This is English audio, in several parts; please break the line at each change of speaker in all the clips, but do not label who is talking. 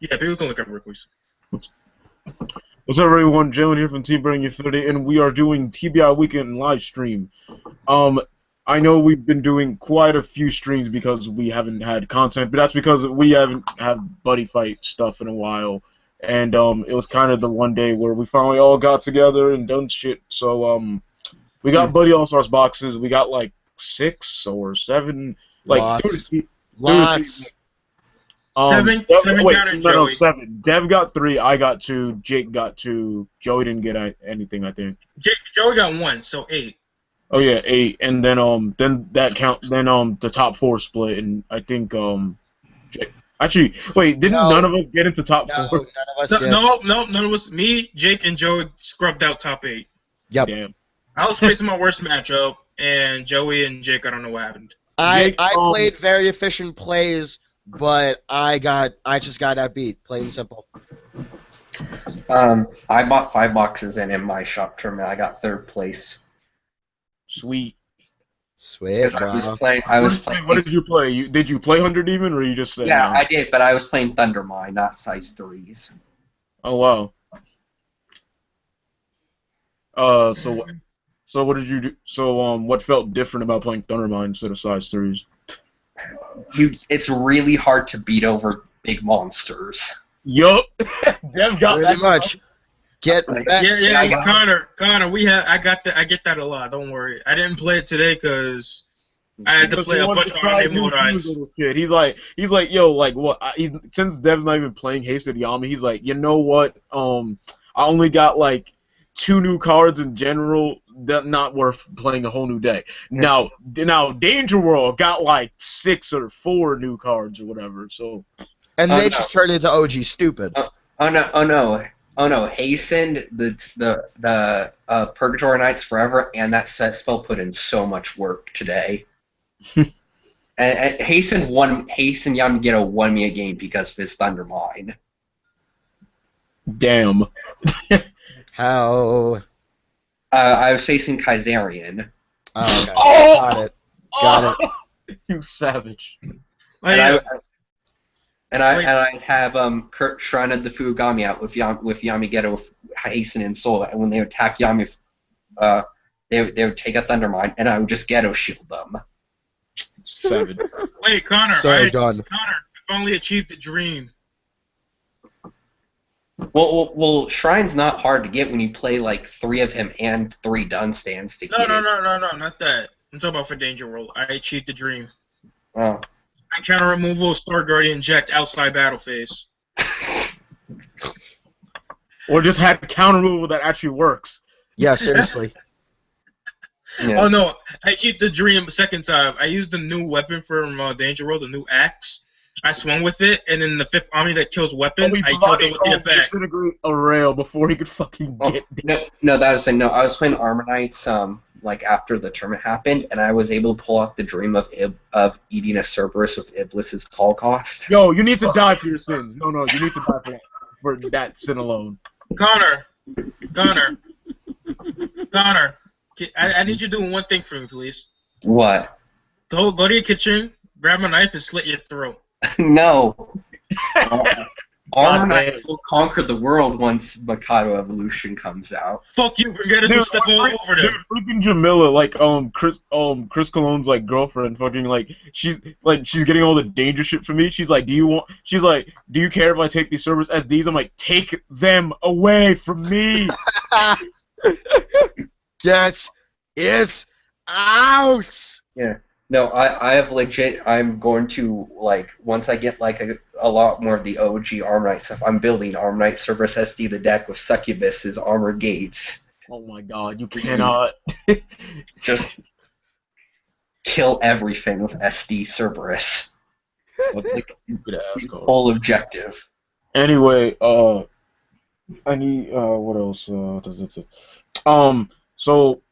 Yeah, people can look up real quick.
What's up, everyone? Jalen here from TeamBurningInfinitey, and we are doing TBI Weekend live stream. I know we've been doing quite a few streams because we haven't had content, but that's because we haven't had buddy fight stuff in a while, and it was kind of the one day where we finally all got together and done shit. So we got Buddy All Stars boxes. We got like 6 or 7, like
Lots.
Seven counted Joey.
7. Dev got 3, I got 2, Jake got 2, Joey didn't get anything, I think.
Joey got 1, so 8.
Oh yeah, 8, and then that count, then the top 4 split, and I think Jake, actually, wait, didn't none of us get into top 4?
None of us did.
No, none of us. Me, Jake, and Joey scrubbed out top 8.
Yep.
Damn.
I was facing my worst matchup, and Joey and Jake, I don't know what happened.
I played very efficient plays, but I just got outbeat, plain and simple.
I bought 5 boxes, and in my shop tournament, I got 3rd place.
Sweet.
Sweet, bro.
I was playing.
What did you play? Did you play 100 even, or you just said?
Yeah,
no?
I did, but I was playing Thundermine, not size 3s.
Oh wow. So what did you do? So what felt different about playing Thundermine instead of size 3s?
It's really hard to beat over big monsters.
Yup. Dev got
Pretty
that
much. Get back.
Yeah, Connor, I get that a lot. Don't worry. I didn't play it today because I had to play a bunch of arcade mode ice.
He's like, yo, like what? Since Dev's not even playing Hasted Yami, he's like, you know what? I only got like 2 new cards in general. That not worth playing a whole new deck. Now, Danger World got like 6 or 4 new cards or whatever. So,
And they just turned into OG stupid.
Oh no! Hastened the Purgatory Knights Forever, and that spell put in so much work today. and Hasten Yamageto won me a game because of his Thundermine.
damn.
How?
I was facing Kaiserian.
Oh, okay.
Oh!
Got it.
You savage.
And I have Kurt shrouded the Fugami out with Yamageto, Hasten, and Soul, and when they would attack Yami, they would take a Thundermine, and I would just Ghetto shield them.
Savage.
Wait, Connor.
So done.
Connor, I finally achieved the dream.
Well, Shrine's not hard to get when you play like 3 of him and 3 Dun stands to get it.
No, not that. I'm talking about for Danger World. I achieved the dream.
Oh.
I counter removal, Star Guardian inject outside battle phase.
Or just had counter removal that actually works.
Yeah, seriously.
Yeah.
Oh no, I achieved the dream second time. I used the new weapon from Danger World, the new axe. I swung with it, and in the 5th army that kills weapons, I killed it with the effect.
Disintegrate a rail before he could fucking get
I was playing Armor Knights like after the tournament happened, and I was able to pull off the dream of eating a Cerberus with Iblis's call cost.
Yo, you need to die for your sins. No, you need to die for that sin alone.
Connor, I need you to do one thing for me, please.
What?
Go to your kitchen, grab a knife, and slit your throat.
No. Armor Knights will conquer the world once Mikado Evolution comes out.
Fuck you, Brigetta, so step all over them.
Freaking Jamila, like Chris Cologne's like girlfriend, fucking like she's getting all the danger shit from me. She's like, do you care if I take these servers SDs? I'm like, take them away from me.
Get it out.
Yeah. No, I have legit. I'm going to like once I get like a lot more of the OG Armor Knight stuff. I'm building Armor Knight Cerberus SD the deck with Succubus's Armored Gates.
Oh my god, you cannot
just kill everything with SD Cerberus. That's like whole objective.
Anyway, I need what else? So.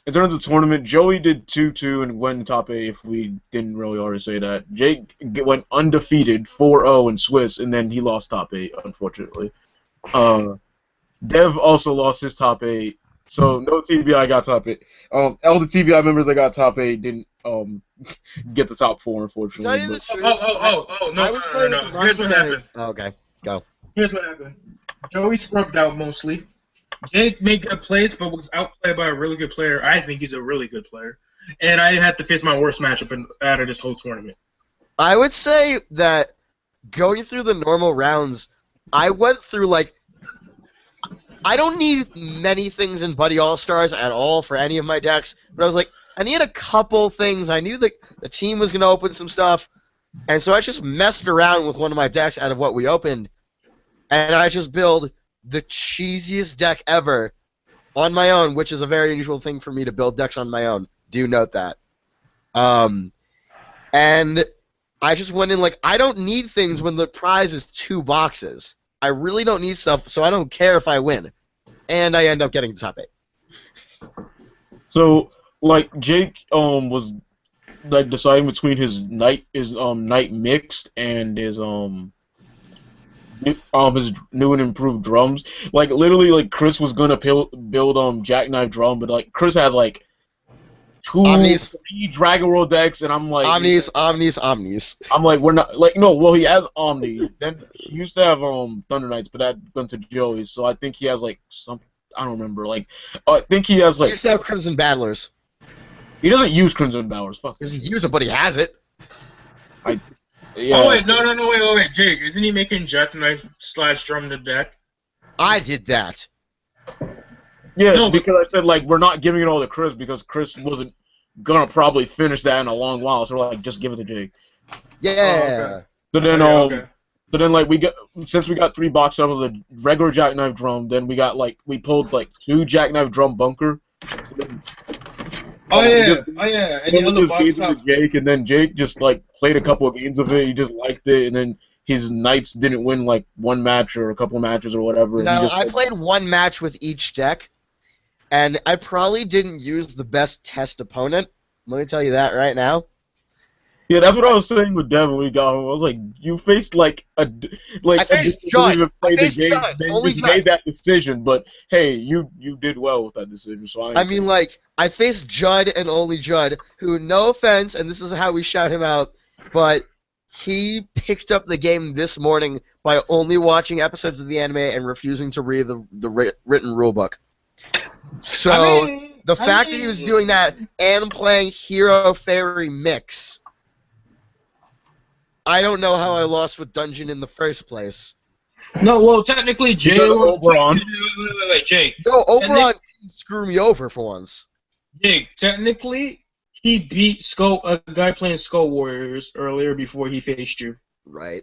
In terms of tournament, Joey did 2-2 and went in top 8 if we didn't really already say that. Jake went undefeated 4-0 in Swiss, and then he lost top 8, unfortunately. Dev also lost his top 8, so no TBI got top 8. All the TBI members that got top 8 didn't get the top 4, unfortunately.
Tell you the truth.
No. Here's what happened.
Okay. Go.
Here's what happened. Joey scrubbed out mostly. Jake made good plays, but was outplayed by a really good player. I think he's a really good player. And I had to face my worst matchup out of this whole tournament.
I would say that going through the normal rounds, I went through, like, I don't need many things in Buddy All-Stars at all for any of my decks, but I was like, I need a couple things. I knew that the team was going to open some stuff, and so I just messed around with one of my decks out of what we opened, and I just built the cheesiest deck ever on my own, which is a very unusual thing for me to build decks on my own. Do note that. And I just went in like, I don't need things when the prize is 2 boxes. I really don't need stuff, so I don't care if I win. And I end up getting the top 8.
So, like, Jake was like deciding between his knight mixed and his new and improved drums. Like, literally, like, Chris was gonna build Jackknife drum, but like Chris has like 3 Dragon World decks, and I'm like
Omnis.
I'm like, we're not like, no, well, he has Omni. Then he used to have Thunder Knights, but that went to Joey. So I think he has like some, I don't remember. Like, I think he has like.
He used to have Crimson Battlers.
He doesn't use Crimson Battlers. Fuck.
He doesn't use it, but he has it.
Yeah.
Oh wait, no, wait, Jake, isn't he making Jackknife / drum the deck?
I did that.
Yeah,
No,
because I said, like, we're not giving it all to Chris because Chris wasn't gonna probably finish that in a long while, so we're like, just give it to Jake.
Yeah.
So then,
Okay.
so then, like, since we got 3 boxes out of the regular Jackknife drum, then we got, like, we pulled, like, 2 Jackknife drum bunker. So then,
Oh yeah.
And then we just gave it to Jake, and then Jake just, like, played a couple of games of it, he just liked it, and then his Knights didn't win, like, 1 match or a couple of matches or whatever. And
No,
he just,
I played 1 match with each deck, and I probably didn't use the best test opponent. Let me tell you that right now.
Yeah, that's what I was saying with Devin when we got home. I was like, you faced like
I faced Judd. I faced Judd.
They
Only
just
Judd.
made that decision, but hey, you did well with that decision. So
I mean, like, I faced Judd and only Judd, who, no offense, and this is how we shout him out, but he picked up the game this morning by only watching episodes of the anime and refusing to read the written rulebook. So, the fact that he was doing that and playing Hero Fairy Mix, I don't know how I lost with Dungeon in the first place.
No, well, technically, Jake. Wait, Jake.
No, Oberon didn't screw me over for once.
Jake, technically, he beat a guy playing Skull Warriors earlier before he faced you.
Right.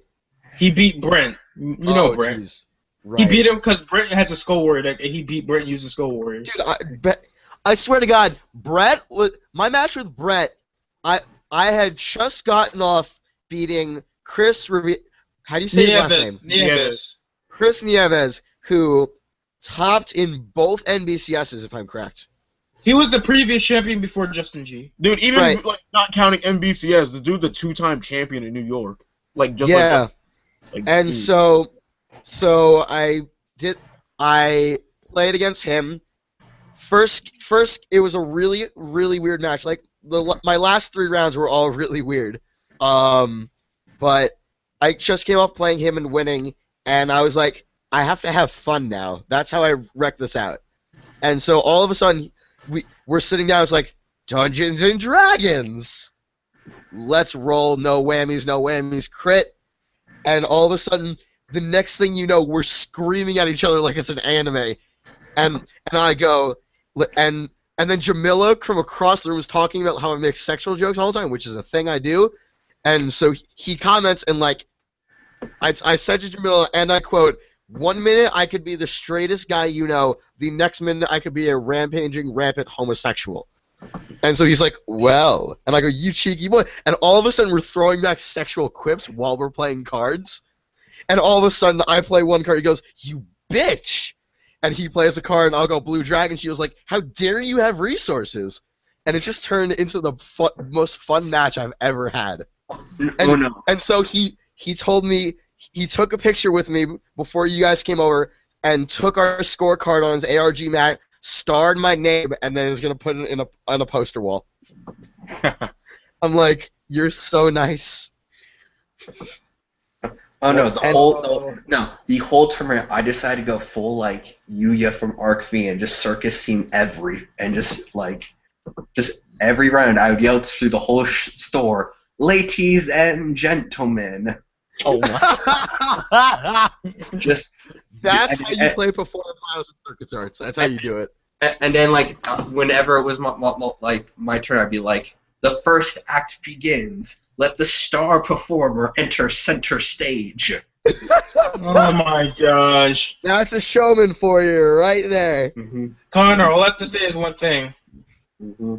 He beat Brent. You know Brent.
Geez. Right.
He beat him because Brent has a Skull Warrior deck, and he beat Brent using Skull Warriors.
Dude, I swear to God, my match with Brett, I had just gotten off beating Chris how do you say his last name?
Nieves.
Chris Nieves, who topped in both NBCSs, if I'm correct.
He was the previous champion before Justin G.
Dude, even
Right.
like not counting NBCS, the dude's a 2-time champion in New York. Like just
Yeah.
like
And
dude.
so I played against him. First it was a really, really weird match. Like my last 3 rounds were all really weird. But I just came off playing him and winning, and I was like, I have to have fun now. That's how I wreck this out. And so all of a sudden, we're sitting down. It's like, Dungeons and Dragons. Let's roll. No whammies, crit. And all of a sudden, the next thing you know, we're screaming at each other like it's an anime. And I go, and then Jamila from across the room is talking about how I make sexual jokes all the time, which is a thing I do. And so he comments, and like, I said to Jamila, and I quote, 1 minute I could be the straightest guy you know, the next minute I could be a rampaging, rampant homosexual. And so he's like, well, and I go, you cheeky boy. And all of a sudden we're throwing back sexual quips while we're playing cards. And all of a sudden I play one card, he goes, you bitch. And he plays a card, and I'll go blue dragon. She was like, how dare you have resources? And it just turned into the most fun match I've ever had. And so he told me, he took a picture with me before you guys came over and took our scorecard on his ARG mat, starred my name, and then is going to put it on a poster wall. I'm like, you're so nice.
Oh no,
And-
the whole tournament I decided to go full like Yuya from Arc V and just circus scene just every round I would yell through the whole store, ladies and gentlemen.
Oh my.
Just
That's
and,
how you play Performing Finals of Circuits Arts. That's how you do it.
and then like whenever it was my turn, I'd be like, the first act begins. Let the star performer enter center stage.
Oh my gosh.
That's a showman for you right there.
Mm-hmm.
Connor, all I have to say is one thing.
Mm-hmm.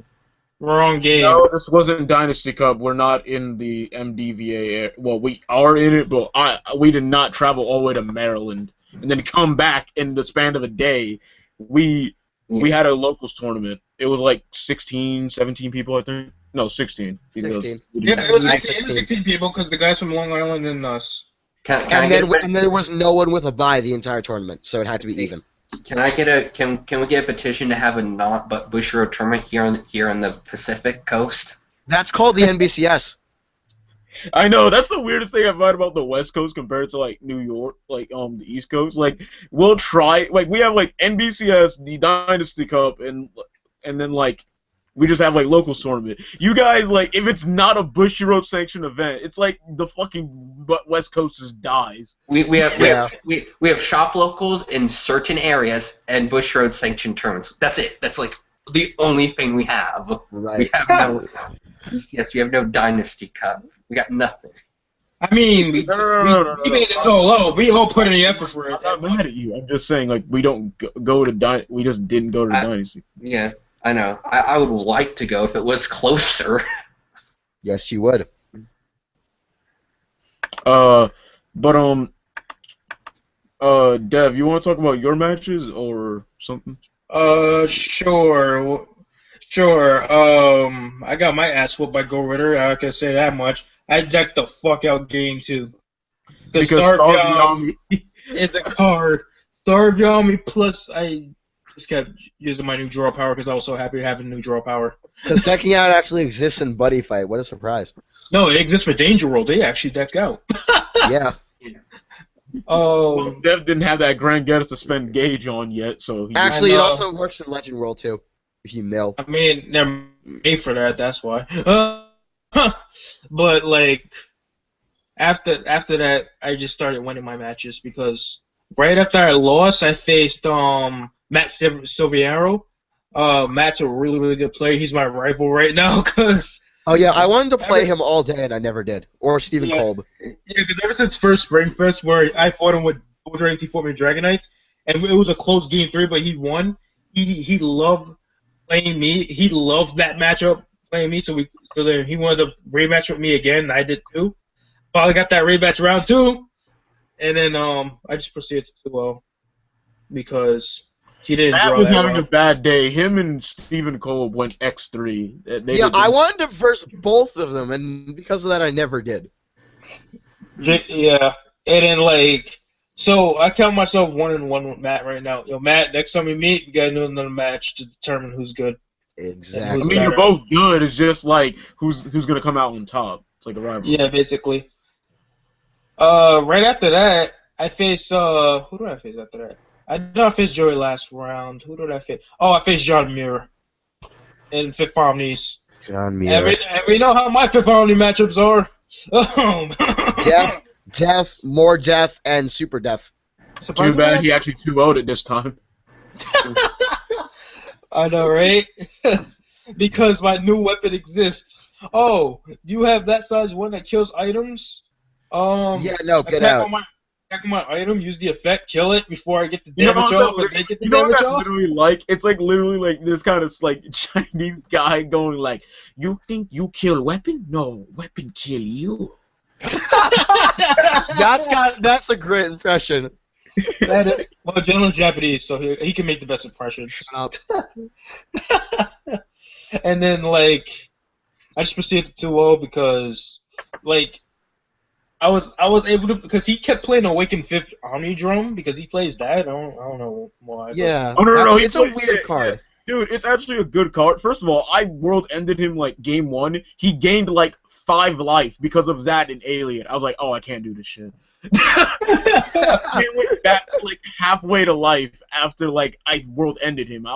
Wrong game.
No, this wasn't Dynasty Cup. We're not in the MDVA area. Well, we are in it, but we did not travel all the way to Maryland and then come back in the span of a day. We had a locals tournament. It was like 16, 17 people, I think. No, 16.
16.
Yeah, it was
Yeah,
16 people because the guys from Long Island and us.
And then there was no one with a bye the entire tournament, so it had to be even.
Can we get a petition to have a not but Bushiroad tournament here on the Pacific Coast?
That's called the NBCS.
I know, that's the weirdest thing I've heard about the West Coast compared to like New York, like the East Coast. Like we'll try, like we have like NBCS, the Dynasty Cup, and then like we just have like locals tournament. You guys, like, if it's not a Bushiroad sanctioned event, it's like the fucking West Coast just dies.
We have shop locals in certain areas and Bushiroad sanctioned tournaments. That's it. That's like the only thing we have.
Right.
We have no. Yes, we have no Dynasty Cup. We got nothing.
I mean, we made it so low. We all put in the effort for it.
I'm not mad at you. I'm just saying, like, we don't go to we just didn't go to the Dynasty.
Yeah, I know. I would like to go if it was closer.
Yes, you would.
Dev, you want to talk about your matches or something?
Sure. I got my ass whooped by Go Ritter. I can say that much. I decked the fuck out game 2. Because Star Yami is a card. Star Yami plus I just kept using my new draw power because I was so happy to have a new draw power.
Because decking out actually exists in Buddyfight. What a surprise.
No, it exists for Danger World. They actually deck out.
Yeah.
Well, Dev didn't have that Grand Gettys to spend gauge on yet, so
Actually, it also works in Legend World too. If you mill.
I mean, they're made for that. That's why. But like after that, I just started winning my matches because right after I lost, I faced Matt Silviero. Matt's a really good player. He's my rival right now because.
Oh yeah, I wanted to play him all day and I never did. Or Stephen Kolb.
Yeah, because ever since first Spring Fest where I fought him with Bull Dragons, he fought me with Dragon Knights, and it was a close game 3, but he won. He loved playing me. He loved that matchup playing me, so then he wanted to rematch with me again, and I did too. Finally got that rematch round 2, and then I just proceeded to 2-0 because he didn't
Matt
draw
was
that
having
well.
a bad day. Him and Stephen Kolb went X3.
Yeah, I wanted to verse both of them, and because of that, I never did.
Yeah, and then like, so I count myself 1-1 with Matt right now. Yo, Matt, next time we meet, we gotta do another match to determine who's good.
Exactly.
I mean, you're both good. It's just like who's gonna come out on top. It's like a rivalry.
Yeah, basically. Right after that, I faced who did I face after that? I did not face Joey last round. Who did I face? Oh, I faced John Muir in Fifth Omnis.
John Muir.
And we know how my Fifth Omni matchups are.
Death, more death, and super death.
Too bad he actually 2-0'd it this time.
I know, right? Because my new weapon exists. Oh, you have that size one that kills items?
Yeah, no, get out.
Attack on my item, use the effect, kill it before I get the damage off, and they get the
you know what
damage
that's
off?
literally like? It's like literally like this kind of like Chinese guy going like, "You think you kill weapon? No, weapon kill you."
That's a great impression.
That is, well, Jalen's Japanese, so he can make the best impression.
Shut up.
And then, like, I just proceeded to 2-0 because, like, I was able to, because he kept playing Awakened Fifth Omni Drum because he plays that. I don't know why.
Yeah.
Oh, no,
It's a weird card.
Dude, it's actually a good card. First of all, I world ended him like game 1. He gained like 5 life because of that in Alien. I was like, oh, I can't do this shit. He went back like halfway to life after like I world ended him.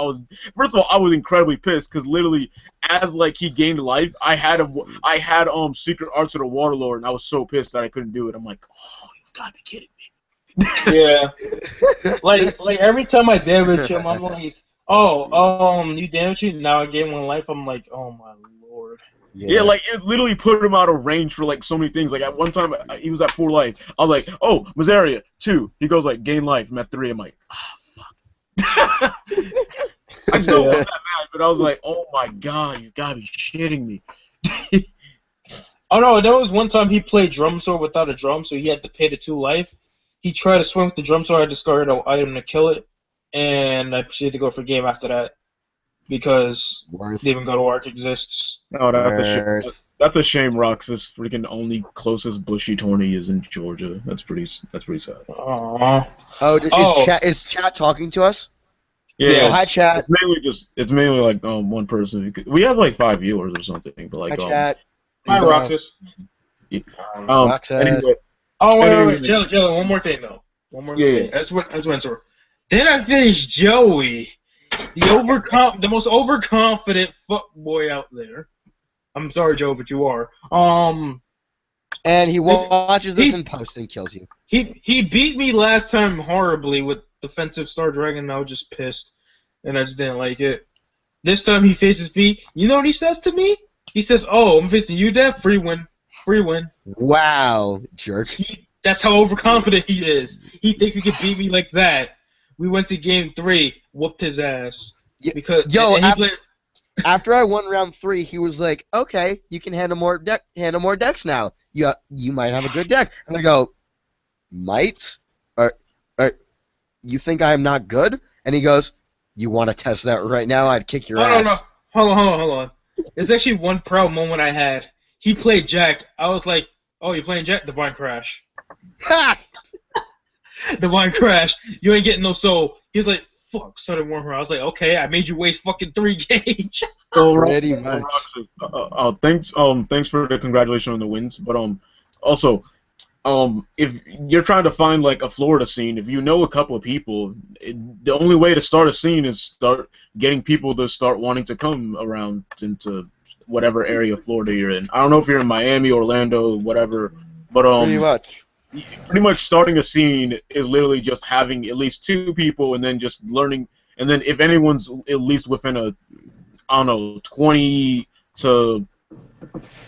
First of all, I was incredibly pissed because literally as like he gained life, I had secret arts of the Waterlord, and I was so pissed that I couldn't do it. I'm like, oh, you've got to be kidding me.
Yeah. like every time I damage him, I'm like, oh, you damaged me, now I gain 1 life. I'm like, oh my lord.
Yeah, like it literally put him out of range for like so many things. Like at one time he was at 4 life. I was like, oh, Mazaria 2. He goes like gain life. I'm at 3. I'm like, oh fuck. I still wasn't that mad, but I was like, oh my god, you gotta be shitting me.
Oh no, there was one time he played drum sword without a drum, so he had to pay the 2 life. He tried to swing with the drum sword, I discarded an item to kill it, and I proceeded to go for game after that. Because Leaving God of Arc exists.
Oh, that's a shame. That's a shame. Roxas freaking only closest bushy tourney is in Georgia. That's pretty sad.
Aww.
Oh, is chat talking to us?
Yeah.
Hi, chat.
It's mainly like one person. We have like 5 viewers or something, but like
hi, chat.
Hi, Roxas.
Roxas.
Anyway.
Oh wait, Jalen. One more thing though. One more thing. That's what. Then I finished Joey. The most overconfident fuckboy out there. I'm sorry, Joe, but you are.
And he watches this in post and kills you.
He beat me last time horribly with defensive Star Dragon, and I was just pissed, and I just didn't like it. This time he faces me. You know what he says to me? He says, "Oh, I'm facing you, Dev. Free win.
Wow, jerk.
That's how overconfident he is. He thinks he can beat me like that. We went to game 3, whooped his ass.
After I won round 3, he was like, "Okay, you can handle more decks now. You might have a good deck." And I go, "Might? Or you think I'm not good?" And he goes, "You want to test that right now? I'd kick your ass."
No. Hold on. There's actually one proud moment I had. He played Jack. I was like, "Oh, you playing Jack? Divine Crash."
Ha!
Divine Crash. You ain't getting no soul. He was like, fuck, Southern Warhammer. I was like, okay, I made you waste fucking 3 gauge.
Pretty much.
Thanks for the congratulations on the wins. But also, if you're trying to find like a Florida scene, if you know a couple of people, the only way to start a scene is start getting people to start wanting to come around into whatever area of Florida you're in. I don't know if you're in Miami, Orlando, whatever, but pretty much starting a scene is literally just having at least 2 people and then just learning, and then if anyone's at least within a, I don't know, 20 to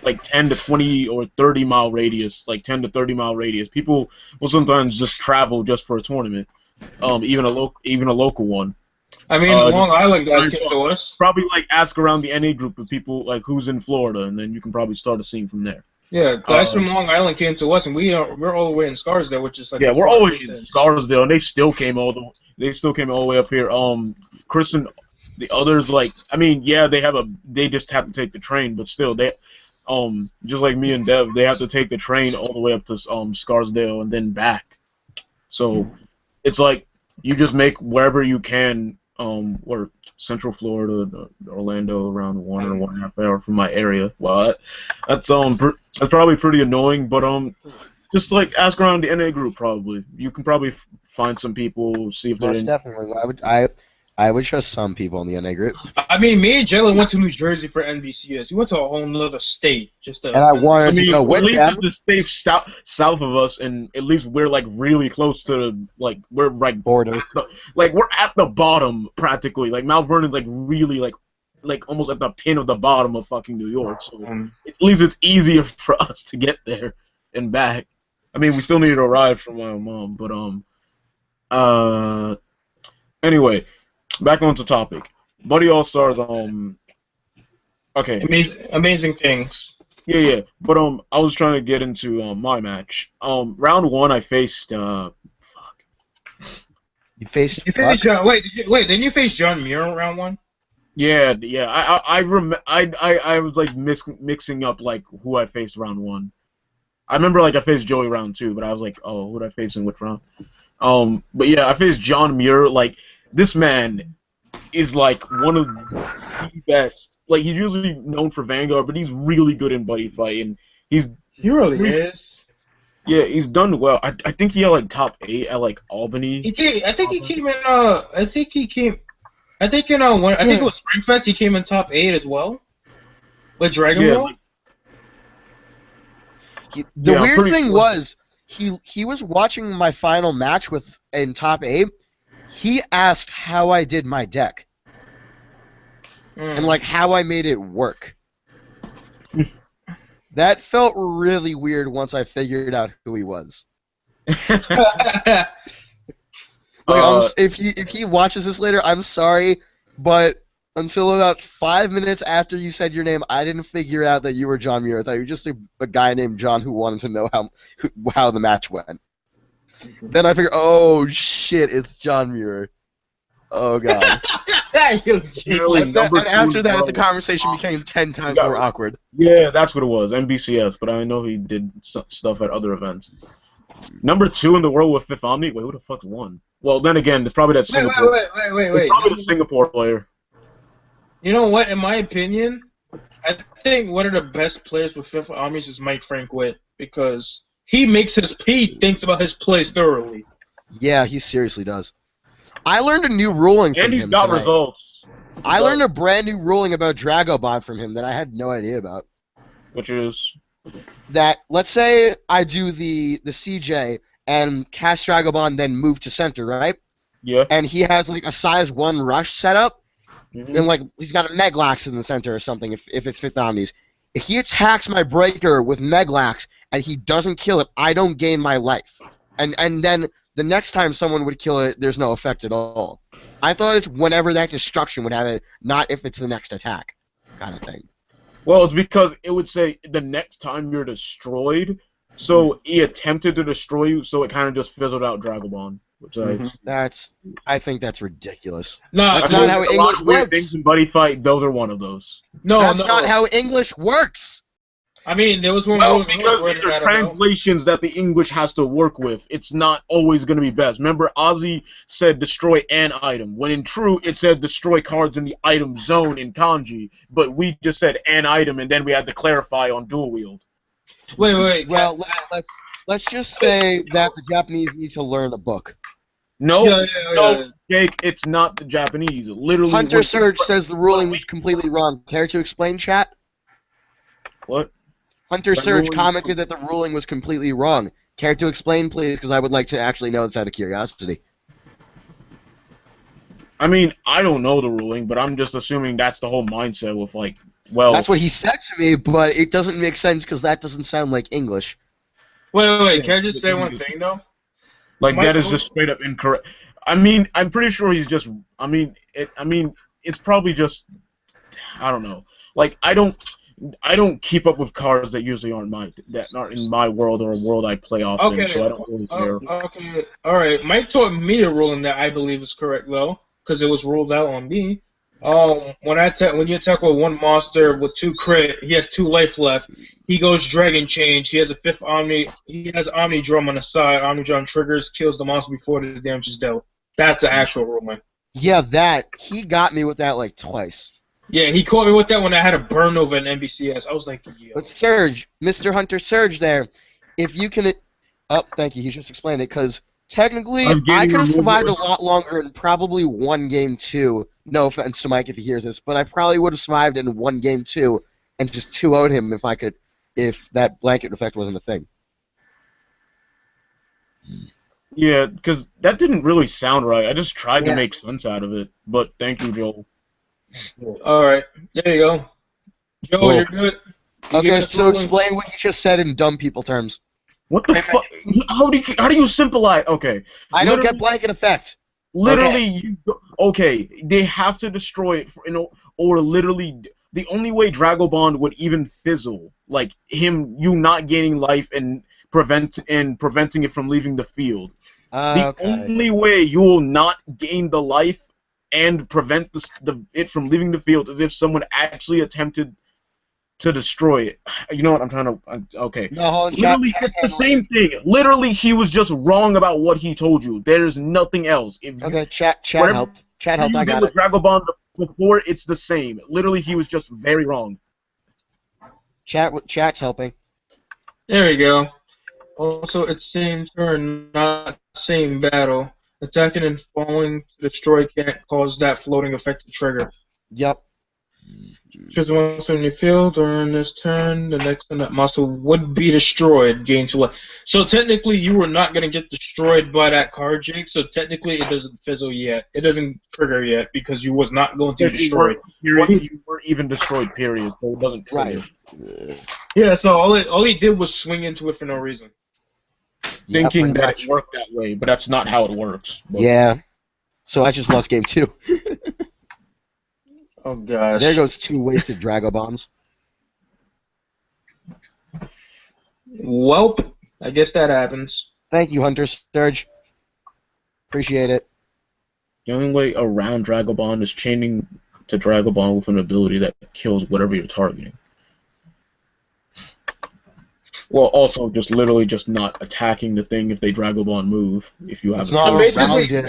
like 10 to 20 or 30 mile radius, like 10 to 30 mile radius, people will sometimes just travel just for a tournament, even a local one.
I mean, Long Island guys came to us.
Probably like ask around the NA group of people like who's in Florida, and then you can probably start a scene from there.
Yeah, guys from Long Island came to us, and we're all the way in Scarsdale, which is like
we're always in Scarsdale, and they still came all the way up here. Chris and the others, like, I mean, yeah, they just have to take the train, but still, they just like me and Dev, they have to take the train all the way up to Scarsdale and then back. So it's like you just make wherever you can, or Central Florida, Orlando, around 1 or 1.5 hour from my area. Well, that's probably pretty annoying, but just like ask around the NA group. Probably you can probably find some people, see if they're
most definitely. I would trust some people in the NA group.
I mean, me and Jalen went to New Jersey for NBCS. We went to a whole nother state
and I wanted to go with them.
At least the state south of us, and at least we're like really close to we're like
border.
We're at the bottom practically. Like Mount Vernon's like really like almost at the pin of the bottom of fucking New York. So at least it's easier for us to get there and back. I mean, we still need to arrive from my mom, but anyway. Back onto topic. Buddy All Stars. Okay.
Amazing things.
Yeah. But I was trying to get into my match. Round 1, I faced fuck.
You faced
John. Wait, didn't you face John Muir in round 1?
Yeah. I was like mixing up like who I faced round 1. I remember like I faced Joey round 2, but I was like, oh, who did I face in which round? But yeah, I faced John Muir. Like, this man is like one of the best. Like, he's usually known for Vanguard, but he's really good in Buddy Fight, and he
really is.
Yeah, he's done well. I think he had like top 8 at like Albany.
I think he came in. I think he came. I think when I think it was Springfest. He came in top 8 as well with Dragon Ball.
Like,
The weird thing was he was watching my final match in top 8. He asked how I did my deck and like how I made it work. That felt really weird once I figured out who he was. If he watches this later, I'm sorry, but until about 5 minutes after you said your name, I didn't figure out that you were John Muir. I thought you were just a guy named John who wanted to know how the match went. Then I figured, oh shit, it's John Muir. Oh god.
and
after that, the conversation became 10 times more awkward.
Yeah, that's what it was, NBCS, but I know he did stuff at other events. Number 2 in the world with Fifth Omni? Wait, who the fuck's won? Well, then again, it's probably that Singapore.
Wait.
It's probably the Singapore player.
You know what? In my opinion, I think one of the best players with Fifth Omnis is Mike Frankwit because he thinks about his plays thoroughly.
Yeah, he seriously does. I learned a new ruling from him.
And he's got results.
I learned a brand new ruling about Dragobond from him that I had no idea about.
Which is?
That, let's say I do the CJ and cast Dragobond, then move to center, right?
Yeah.
And he has like a size 1 rush set up, and like he's got a Meglax in the center or something if it's Fifth Omnis. If he attacks my breaker with Meglax and he doesn't kill it, I don't gain my life. And then the next time someone would kill it, there's no effect at all. I thought it's whenever that destruction would have it, not if it's the next attack, kind of thing.
Well, it's because it would say the next time you're destroyed, so he attempted to destroy you, so it kind of just fizzled out Dragobond. Which
I think that's ridiculous.
No,
that's not how English works.
Things in Buddyfight, those are one of those.
No,
that's not how English works.
I mean, there was one.
Because these are translations that the English has to work with. It's not always going to be best. Remember, Ozzy said destroy an item, when in true it said destroy cards in the item zone in kanji, but we just said an item, and then we had to clarify on dual wield.
Wait.
Well, let's just say that the Japanese need to learn a book.
No, Jake, it's not the Japanese. Literally,
Hunter Surge says the ruling was completely wrong. Care to explain, chat?
What?
Hunter Surge commented that the ruling was completely wrong. Care to explain, please? Because I would like to actually know this out of curiosity.
I mean, I don't know the ruling, but I'm just assuming that's the whole mindset with, like, well...
That's what he said to me, but it doesn't make sense because that doesn't sound like English.
Wait, can I just say one thing, though?
Like, that is just straight up incorrect. I mean, I'm pretty sure he's just... I mean, it's probably just... I don't know. Like, I don't keep up with cards that usually aren't in my world or a world I play often, so I don't really care.
Okay, all right. Mike taught me a ruling that I believe is correct, though, because it was ruled out on me. When you attack with one monster with 2 crit, he has 2 life left. He goes Dragon Change. He has a 5th Omni. He has Omni Drum on the side. Omni Drum triggers, kills the monster before the damage is dealt. That's an actual ruling.
Yeah, he got me with that like twice.
Yeah, he caught me with that when I had a burn over in NBCS. I was like, yo.
But Surge, Mr. Hunter Surge there, if you can... Oh, thank you, he just explained it, because technically I could have survived a lot longer in probably 1 game 2. No offense to Mike if he hears this, but I probably would have survived in 1 game 2 and just 2-0'd him if that blanket effect wasn't a thing.
Yeah, because that didn't really sound right. I just tried to make sense out of it, but thank you, Joel.
Alright, there you go. Joe,
cool.
You're good.
Okay, so explain what you just said in dumb people terms.
What the fuck? How do you simplify? Okay.
I don't get blanket effect.
Literally, they have to destroy it, or literally, the only way Dragobond would even fizzle, like you not gaining life and preventing it from leaving the field. The only way you will not gain the life and prevent it from leaving the field is if someone actually attempted to destroy it. You know what I'm trying to... Okay.
No,
literally, it's the same thing. Literally, he was just wrong about what he told you. There's nothing else.
Chat helped. Chat helped, I got it.
Dragobond before, it's the same. Literally, he was just very wrong.
Chat's helping.
There we go. Also, it's same turn, not same battle. Attacking and falling to destroy can't cause that floating effect to trigger.
Yep.
Choose the monster in your field during this turn. The next time that monster would be destroyed, gain 2 life. So technically, you were not gonna get destroyed by that card, Jake. So technically, it doesn't fizzle yet. It doesn't trigger yet because you was not going to be destroyed.
You weren't even destroyed, period, so it doesn't trigger.
Right.
Yeah. So all he did was swing into it for no reason.
Thinking
pretty
that
much.
it worked that way, but that's not how it works. But
Yeah. So I just lost game 2.
Oh gosh.
There goes 2 wasted Dragobons.
Welp. I guess that happens.
Thank you, Hunter Surge. Appreciate it.
the only way around Dragobond is chaining to Dragobond with an ability that kills whatever you're targeting. Well, also just literally just not attacking the thing if they Dragobond move. If you have
It's
a
not
choice.
rounded.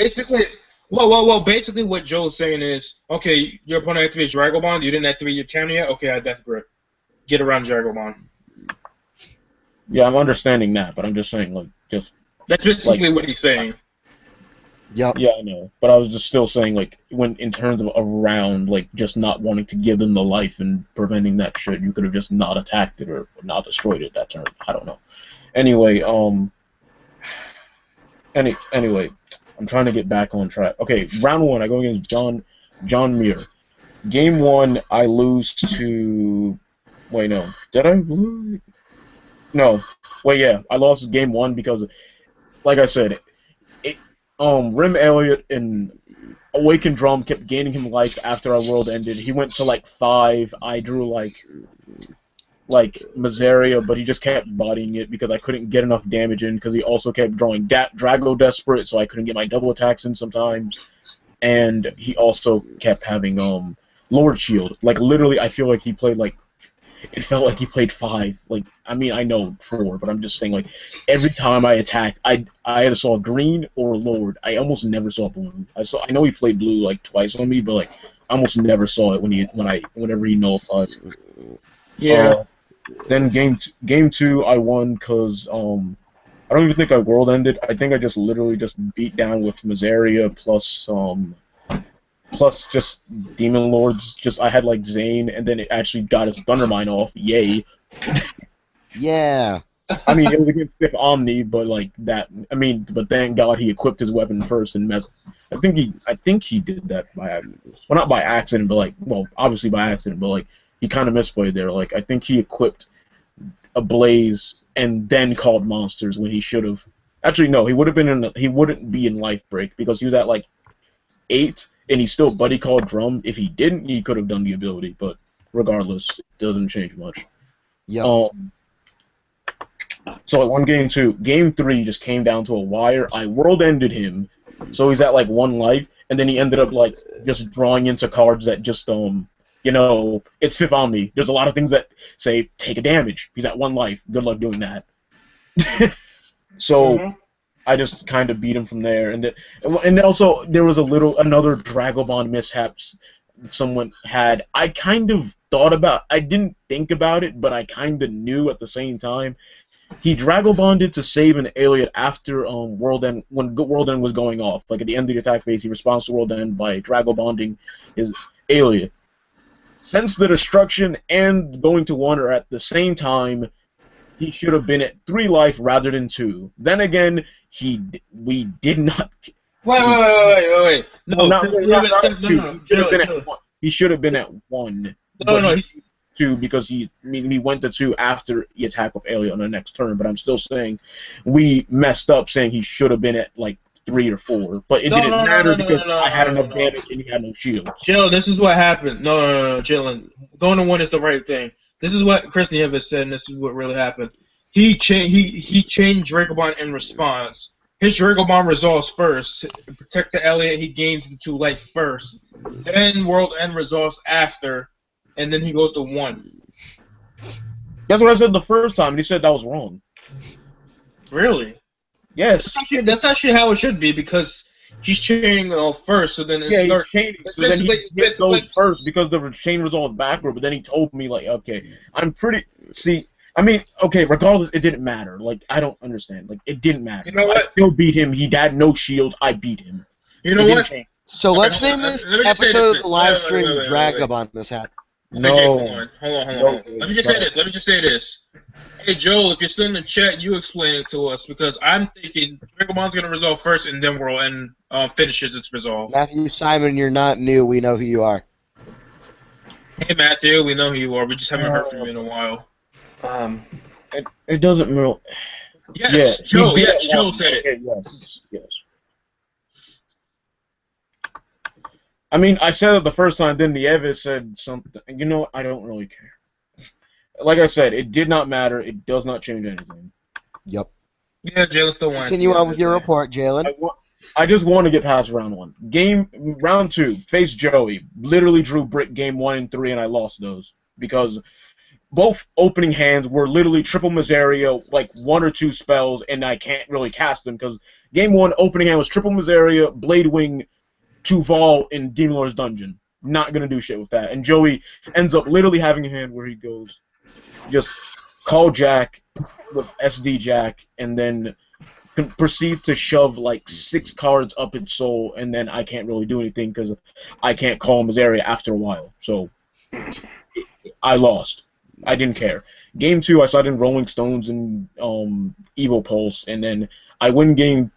Basically what Joe's saying is, okay, your opponent activates Dragobond, you didn't activate your counter yet, okay, I Death Grip. Get around Dragobond.
Yeah, I'm understanding that, but I'm just saying, like, just...
That's basically what he's saying.
Yep.
Yeah, I know. But I was just still saying, like, when in terms of around, like, just not wanting to give them the life and preventing that shit, you could have just not attacked it or not destroyed it that turn. I don't know. Anyway, anyway, I'm trying to get back on track. Okay, round one, I go against John Muir. Game one, I lose to... Wait, no. Did I lose? No. Wait, yeah. I lost game one because, like I said, Rim Elliott and Awakened Drum kept gaining him life after our world ended. He went to like 5. I drew like Miseria, but he just kept bodying it because I couldn't get enough damage in because he also kept drawing Drago Desperate, so I couldn't get my double attacks in sometimes. And he also kept having Lord Shield. Like literally, I feel like he played like it felt like he played 5. Like, I mean, I know 4, but I'm just saying, like, every time I attacked, I either saw green or Lord. I almost never saw blue. I know he played blue like twice on me, but like, I almost never saw it whenever he nullified.
Yeah.
Then game two, I won because I don't even think I world ended. I think I just literally just beat down with Miseria plus just Demon Lords. Just I had like Zane, and then it actually got his Thundermine off. Yay!
Yeah.
I mean, it was against Fifth Omni, but like that. I mean, but thank God he equipped his weapon first and messed. I think he did that well, not by accident, but like, well, obviously by accident, but like he kind of misplayed there. Like I think he equipped a Blaze and then called monsters when he should have. Actually, no, he wouldn't be in Life Break because he was at like 8. And he still buddy called Drum. If he didn't, he could have done the ability. But regardless, it doesn't change much.
Yep.
So I won game 2. Game 3 just came down to a wire. I world ended him, so he's at like 1 life, and then he ended up like just drawing into cards that just it's Fifth Omni. There's a lot of things that say take a damage. He's at 1 life. Good luck doing that. So.
Mm-hmm.
I just kind of beat him from there, and also there was another Dragobond mishaps someone had. I didn't think about it, but I kind of knew at the same time. He Dragobonded to save an Elliot after World End when World End was going off. Like at the end of the attack phase, he responds to World End by Dragobonding his Elliot. Since the destruction and going to 1 are at the same time, he should have been at 3 life rather than 2. Then again, we did not.
Wait. No,
not 2. He should have been at 1.
No.
2 because he went to 2 after the attack with Aelia on the next turn. But I'm still saying we messed up saying he should have been at like 3 or 4. But it didn't matter because I had enough damage and he had no shields.
Jill, this is what happened. No, Jalen. Going to 1 is the right thing. This is what Christian Evans said, and this is what really happened. He changed Dragobond in response. His Dragobond resolves first. To protect the Elliot, he gains the 2 life first. Then World End resolves after, and then he goes to 1.
That's what I said the first time, and he said that was wrong.
Really?
Yes.
That's actually how it should be, because he's chaining first, so then it starts
chaining. So then he goes first because the chain resolves backward. But then he told me like, okay, I mean, okay, regardless, it didn't matter. Like, I don't understand. Like, it didn't matter.
You know
I
what?
still beat him. He had no shield. I beat him.
You know
It didn't
what?
change.
So
Okay,
let's
hold on.
name this
Let me just say
episode
this.
of the live
Wait,
stream
wait, wait, wait,
Drag
wait.
Up on this hat.
Okay, Jake, hold
No.
on. Hold
No,
on. Let me just say this. Let me just say this. Hey, Joel, if you're still in the chat, you explain it to us because I'm thinking Dragomon's going to resolve first and then World and finishes its resolve.
Matthew Simon, you're not new. We know who you are.
Hey, Matthew, we know who you are. We just haven't heard from you in a while.
It doesn't really.
Yes,
Yeah,
Joel.
he beat
Yes,
it
Joel
once.
said it.
Okay, yes. I mean, I said it the first time, then Nieves said something. You know, I don't really care. Like I said, it did not matter. It does not change anything.
Yep.
Yeah, Jalen still won.
Continue on with your report, Jalen.
I just want to get past round 1. Round 2, face Joey. Literally drew brick game 1 and 3, and I lost those because both opening hands were literally triple Miseria, like 1 or 2 spells, and I can't really cast them because game 1 opening hand was triple Miseria, Blade Wing, 2 Vol in Demon Lord's Dungeon. Not gonna do shit with that. And Joey ends up literally having a hand where he goes, just call Jack with SD Jack, and then proceed to shove like 6 cards up its soul, and then I can't really do anything because I can't call him his area after a while. So I lost. I didn't care. Game 2, I started in Rolling Stones and Evil Pulse, and then I win game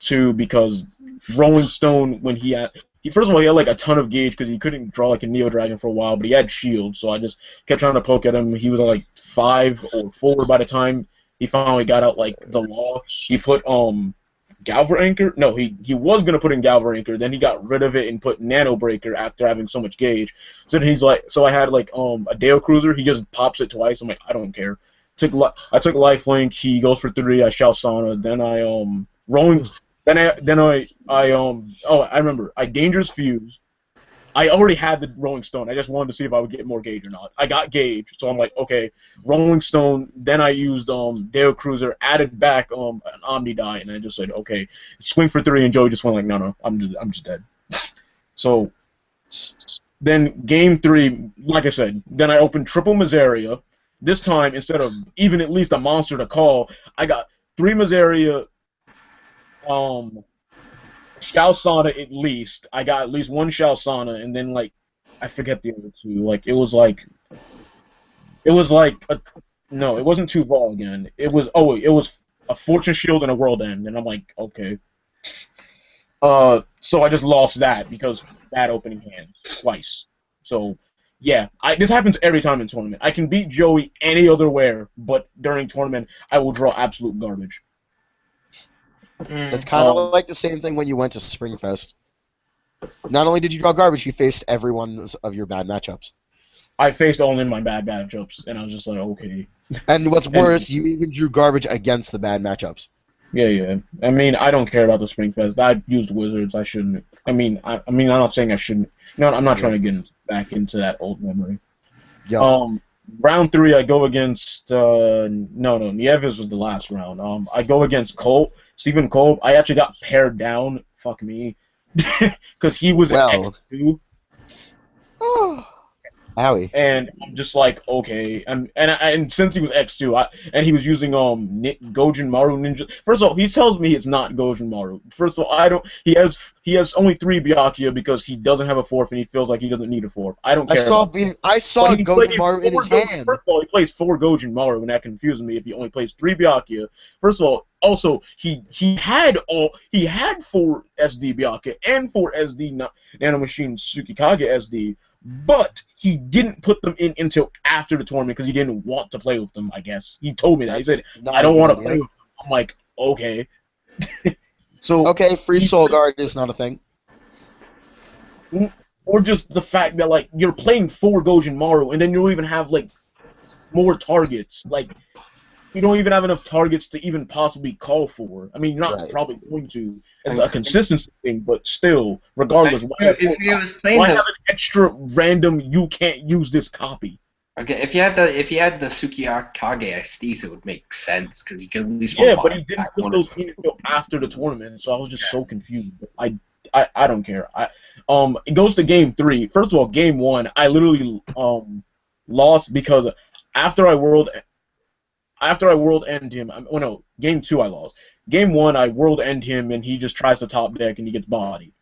2 because Rolling Stone, when first of all, he had like a ton of gauge because he couldn't draw like a Neo Dragon for a while, but he had shield, so I just kept trying to poke at him. He was like 5 or 4 by the time he finally got out like the law. He put Galvar Anchor. No, he was gonna put in Galvar Anchor, then he got rid of it and put Nano Breaker after having so much gauge. So then he's like, so I had like a Dale Cruiser. He just pops it twice. I'm like, I don't care. I took Lifelink. He goes for 3. I Shao Sana. Then I Rolling. Then I remember I Dangerous Fuse. I already had the Rolling Stone. I just wanted to see if I would get more gauge or not. I got gauge, so I'm like, okay, Rolling Stone. Then I used Dale Cruiser, added back an Omni Die, and I just said, okay, swing for 3, and Joey just went like, no, I'm just dead. So then game 3, like I said, then I opened triple Miseria. This time, instead of even at least a monster to call, I got 3 Miseria. Shao Sana at least. I got at least 1 Shao Sana, and then like I forget the other 2. Like it was like no, it wasn't 2 Vol again. It was a Fortune Shield and a World End, and I'm like, okay. So I just lost that because bad opening hand twice. So yeah, this happens every time in tournament. I can beat Joey any other where, but during tournament I will draw absolute garbage.
That's kind of like the same thing when you went to Springfest. Not only did you draw garbage, you faced every one of your bad matchups.
I faced only my bad matchups, and I was just like, okay.
And what's worse, you even drew garbage against the bad matchups.
Yeah. I mean, I don't care about the Springfest. I used Wizards. I shouldn't. I'm not saying I shouldn't. No, I'm not trying to get back into that old memory.
Yep.
Round 3, I go against Nieves was the last round. I go against Stephen Kolb. I actually got paired down. Fuck me, because he was X2.
Owie.
And I'm just like, okay, and since he was X2, and he was using Gojin Maru Ninja. First of all, he tells me it's not Gojin Maru. First of all, I don't. He has only 3 Byakuya because he doesn't have a 4th and he feels like he doesn't need a 4th. I don't care.
I saw Gojin Maru in his hand.
First of all, he plays 4 Gojin Maru, and that confuses me if he only plays 3 Byakuya. First of all, also he had 4 SD Byakuya and 4 SD Nanomachine Tsukikage SD. But he didn't put them in until after the tournament because he didn't want to play with them, I guess. He told me that. He said, I don't want to play with them. I'm like, okay.
Okay, free Soul Guard is not a thing.
Or just the fact that, like, you're playing 4 Gojin Maru, and then you don't even have, like, more targets. Like, you don't even have enough targets to even possibly call for. I mean, you're not probably going to. It's a consistency thing, but still, regardless, why have an extra random you can't use this copy?
Okay, if you had the Tsukikage SDs, it would make sense because he could at least.
Yeah, but he didn't put those in until after the tournament, so I was just so confused. I don't care. It goes to game 3. First of all, game 1, I literally lost because after I after I world end him, oh no, game 2 I lost. Game 1 I world end him and he just tries to top deck and he gets bodied.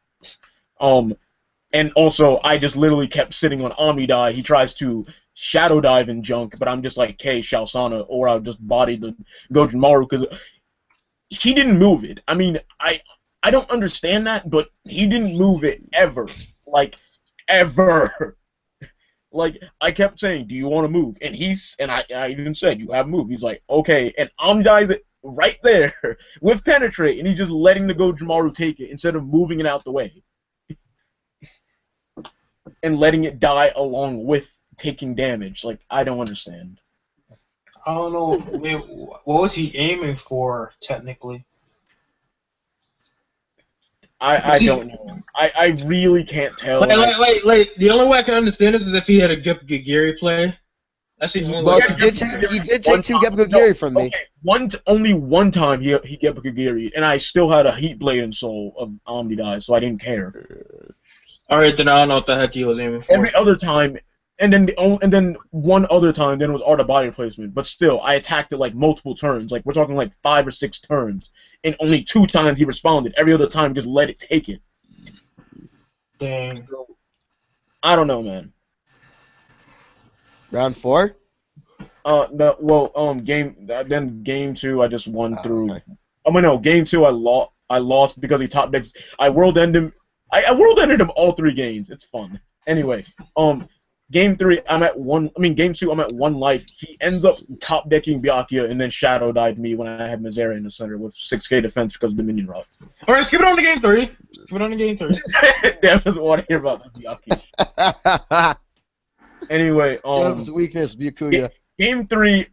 And also I just literally kept sitting on Omni die. He tries to shadow dive and junk, but I'm just like, okay, Shalsana, or I'll just body the Gojin Maru because he didn't move it. I mean, I don't understand that, but he didn't move it ever. Like, ever. Like, I kept saying, do you want to move? And I even said, you have move. He's like, okay. And Omnidies it right there with penetrate, and he's just letting the Gojimaru take it instead of moving it out the way. And letting it die along with taking damage. Like, I don't understand.
I don't know. Wait, what was he aiming for, technically?
I don't know. I really can't tell.
Like, the only way I can understand this is if he had a Gepagiri play. That's the only
Well,
way.
he did take two Gepagiri from me.
Okay, only one time he Gepagiri, and I still had a Heat Blade and Soul of Omnidai, so I didn't care.
Alright, then I don't know what the heck he was aiming for.
Every other time, and then one other time, then it was Art of Body Replacement. But still, I attacked it like multiple turns. Like, we're talking like 5 or 6 turns. And only 2 times he responded. Every other time, just let it take it.
Dang.
So, I don't know, man.
Round 4?
No, well, game 2, I just won through.
Okay.
I mean, no, game 2, I lost because he top decks. I world ended him. I world ended him all 3 games. It's fun. Anyway, game 3, I'm at 1. I mean, game 2, I'm at 1 life. He ends up top decking Byakuya and then shadow died me when I had Mizera in the center with 6k defense because of the minion rock.
Alright, skip it on to game 3. Skip it on to game 3.
Dev doesn't want to hear about the Byakuya. Anyway,
Dev's weakness, Byakuya.
Game 3,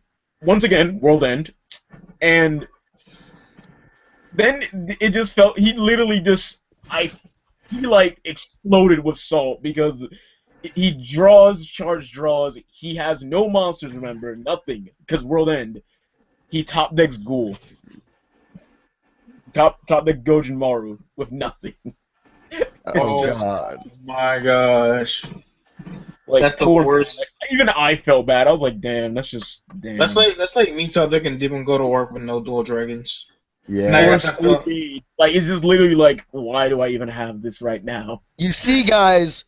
once again, world end, and then it just felt he literally just he like exploded with salt because he draws, charge draws. He has no monsters, remember, nothing, because world end. He top decks Ghoul. Top deck Gojin Maru with nothing.
Oh,
just,
God.
Oh my gosh.
like,
That's the worst.
Like, even I felt bad. I was like, damn, that's just damn.
That's like me top decking Demon Go to Work with no dual dragons.
Yeah.
Now
Or
you're-
Scoopy. Like, it's just literally like, why do I even have this right now?
You see, guys,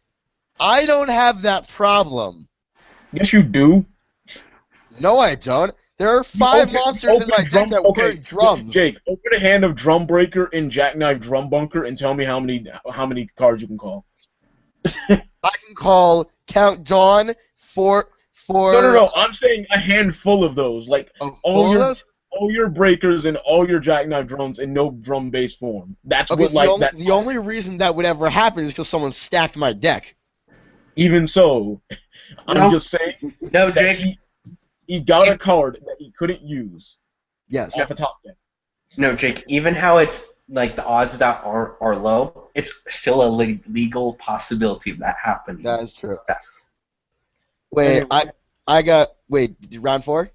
I don't have that problem.
Yes, you do.
No, I don't. There are 5 monsters in my deck that weren't drums.
Jake, open a hand of Drum Breaker and Jackknife Drum Bunker and tell me how many cards you can call.
I can call Count Dawn for.
No. I'm saying a handful of those. Like, all your breakers and all your Jackknife drums in no drum-based form. That's
Okay,
what, like,
the only reason that would ever happen is because someone stacked my deck.
Even so, I'm just saying
No,
that
Jake.
he got a card that he couldn't use
Yes.
at the top deck.
No, Jake. Even how it's like the odds that are low, it's still a legal possibility of that happening.
That is true. Wait, round 4?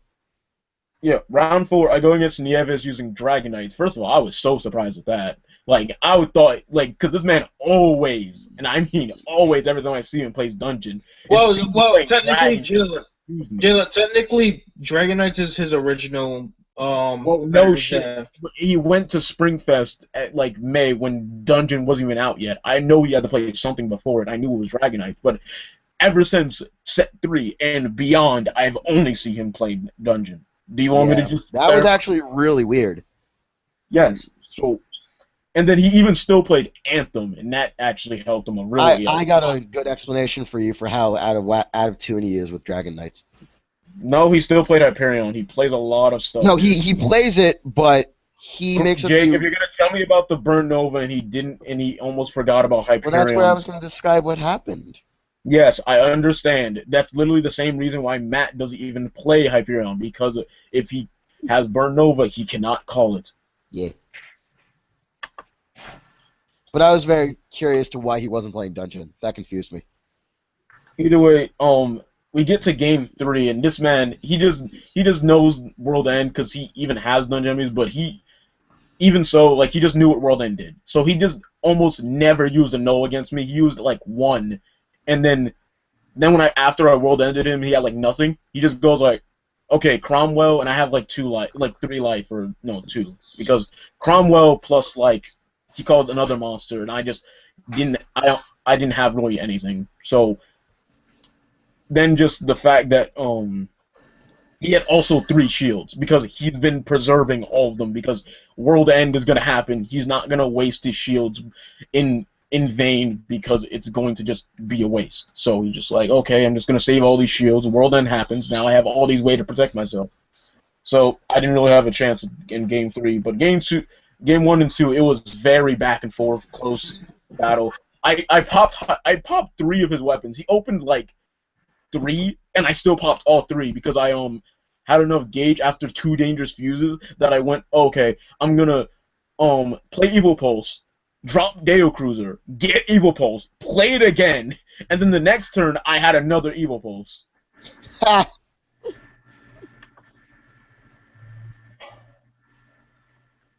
Yeah, round 4, I go against Nieves using Dragon Knights. First of all, I was so surprised at that. Like, I would thought, like, because this man always, and I mean always, every time I see him plays Dungeon.
Well,
Dragon
technically,
just
Jalen, technically, Dragon Knights is his original.
Well, no shit. He went to Springfest at, like, May when Dungeon wasn't even out yet. I know he had to play something before it. I knew it was Dragon Knights, but ever since set 3 and beyond, I've only seen him play Dungeon. Do you want me to just...
That was actually really weird.
Yes. So, and then he even still played Anthem, and that actually helped him a really.
I got a good explanation for you for how out of tune he is with Dragon Knights.
No, he still played Hyperion. He plays a lot of stuff.
No, he plays it, but he makes a
Jake,
few...
if you're gonna tell me about the Burn Nova and he almost forgot about Hyperion.
Well, that's where I was going to describe what happened.
Yes, I understand. That's literally the same reason why Matt doesn't even play Hyperion, because if he has Burn Nova, he cannot call it.
Yeah. But I was very curious to why he wasn't playing Dungeon. That confused me.
Either way, we get to game 3, and this man, he just knows World End because he even has Dungeon enemies, but even so, like, he just knew what World End did. So he just almost never used a null against me. He used like 1. And then after I world ended him, he had like nothing. He just goes like, okay, Cromwell, and I have like 3 life, or no, 2, because Cromwell plus like he called another monster, and I just I didn't have really anything. So then just the fact that he had also 3 shields, because he's been preserving all of them, because World End is gonna happen. He's not gonna waste his shields in vain, because it's going to just be a waste. So he's just like, okay, I'm just gonna save all these shields. World End happens. Now I have all these ways to protect myself. So I didn't really have a chance in Game 3, but Game 1 and 2, it was very back and forth, close battle. I popped 3 of his weapons. He opened like 3, and I still popped all 3 because I had enough gauge after 2 dangerous fuses that I went, okay, I'm gonna play Evil Pulse, drop Deo Cruiser, get Evil Pulse, play it again, and then the next turn I had another Evil Pulse.
Oh,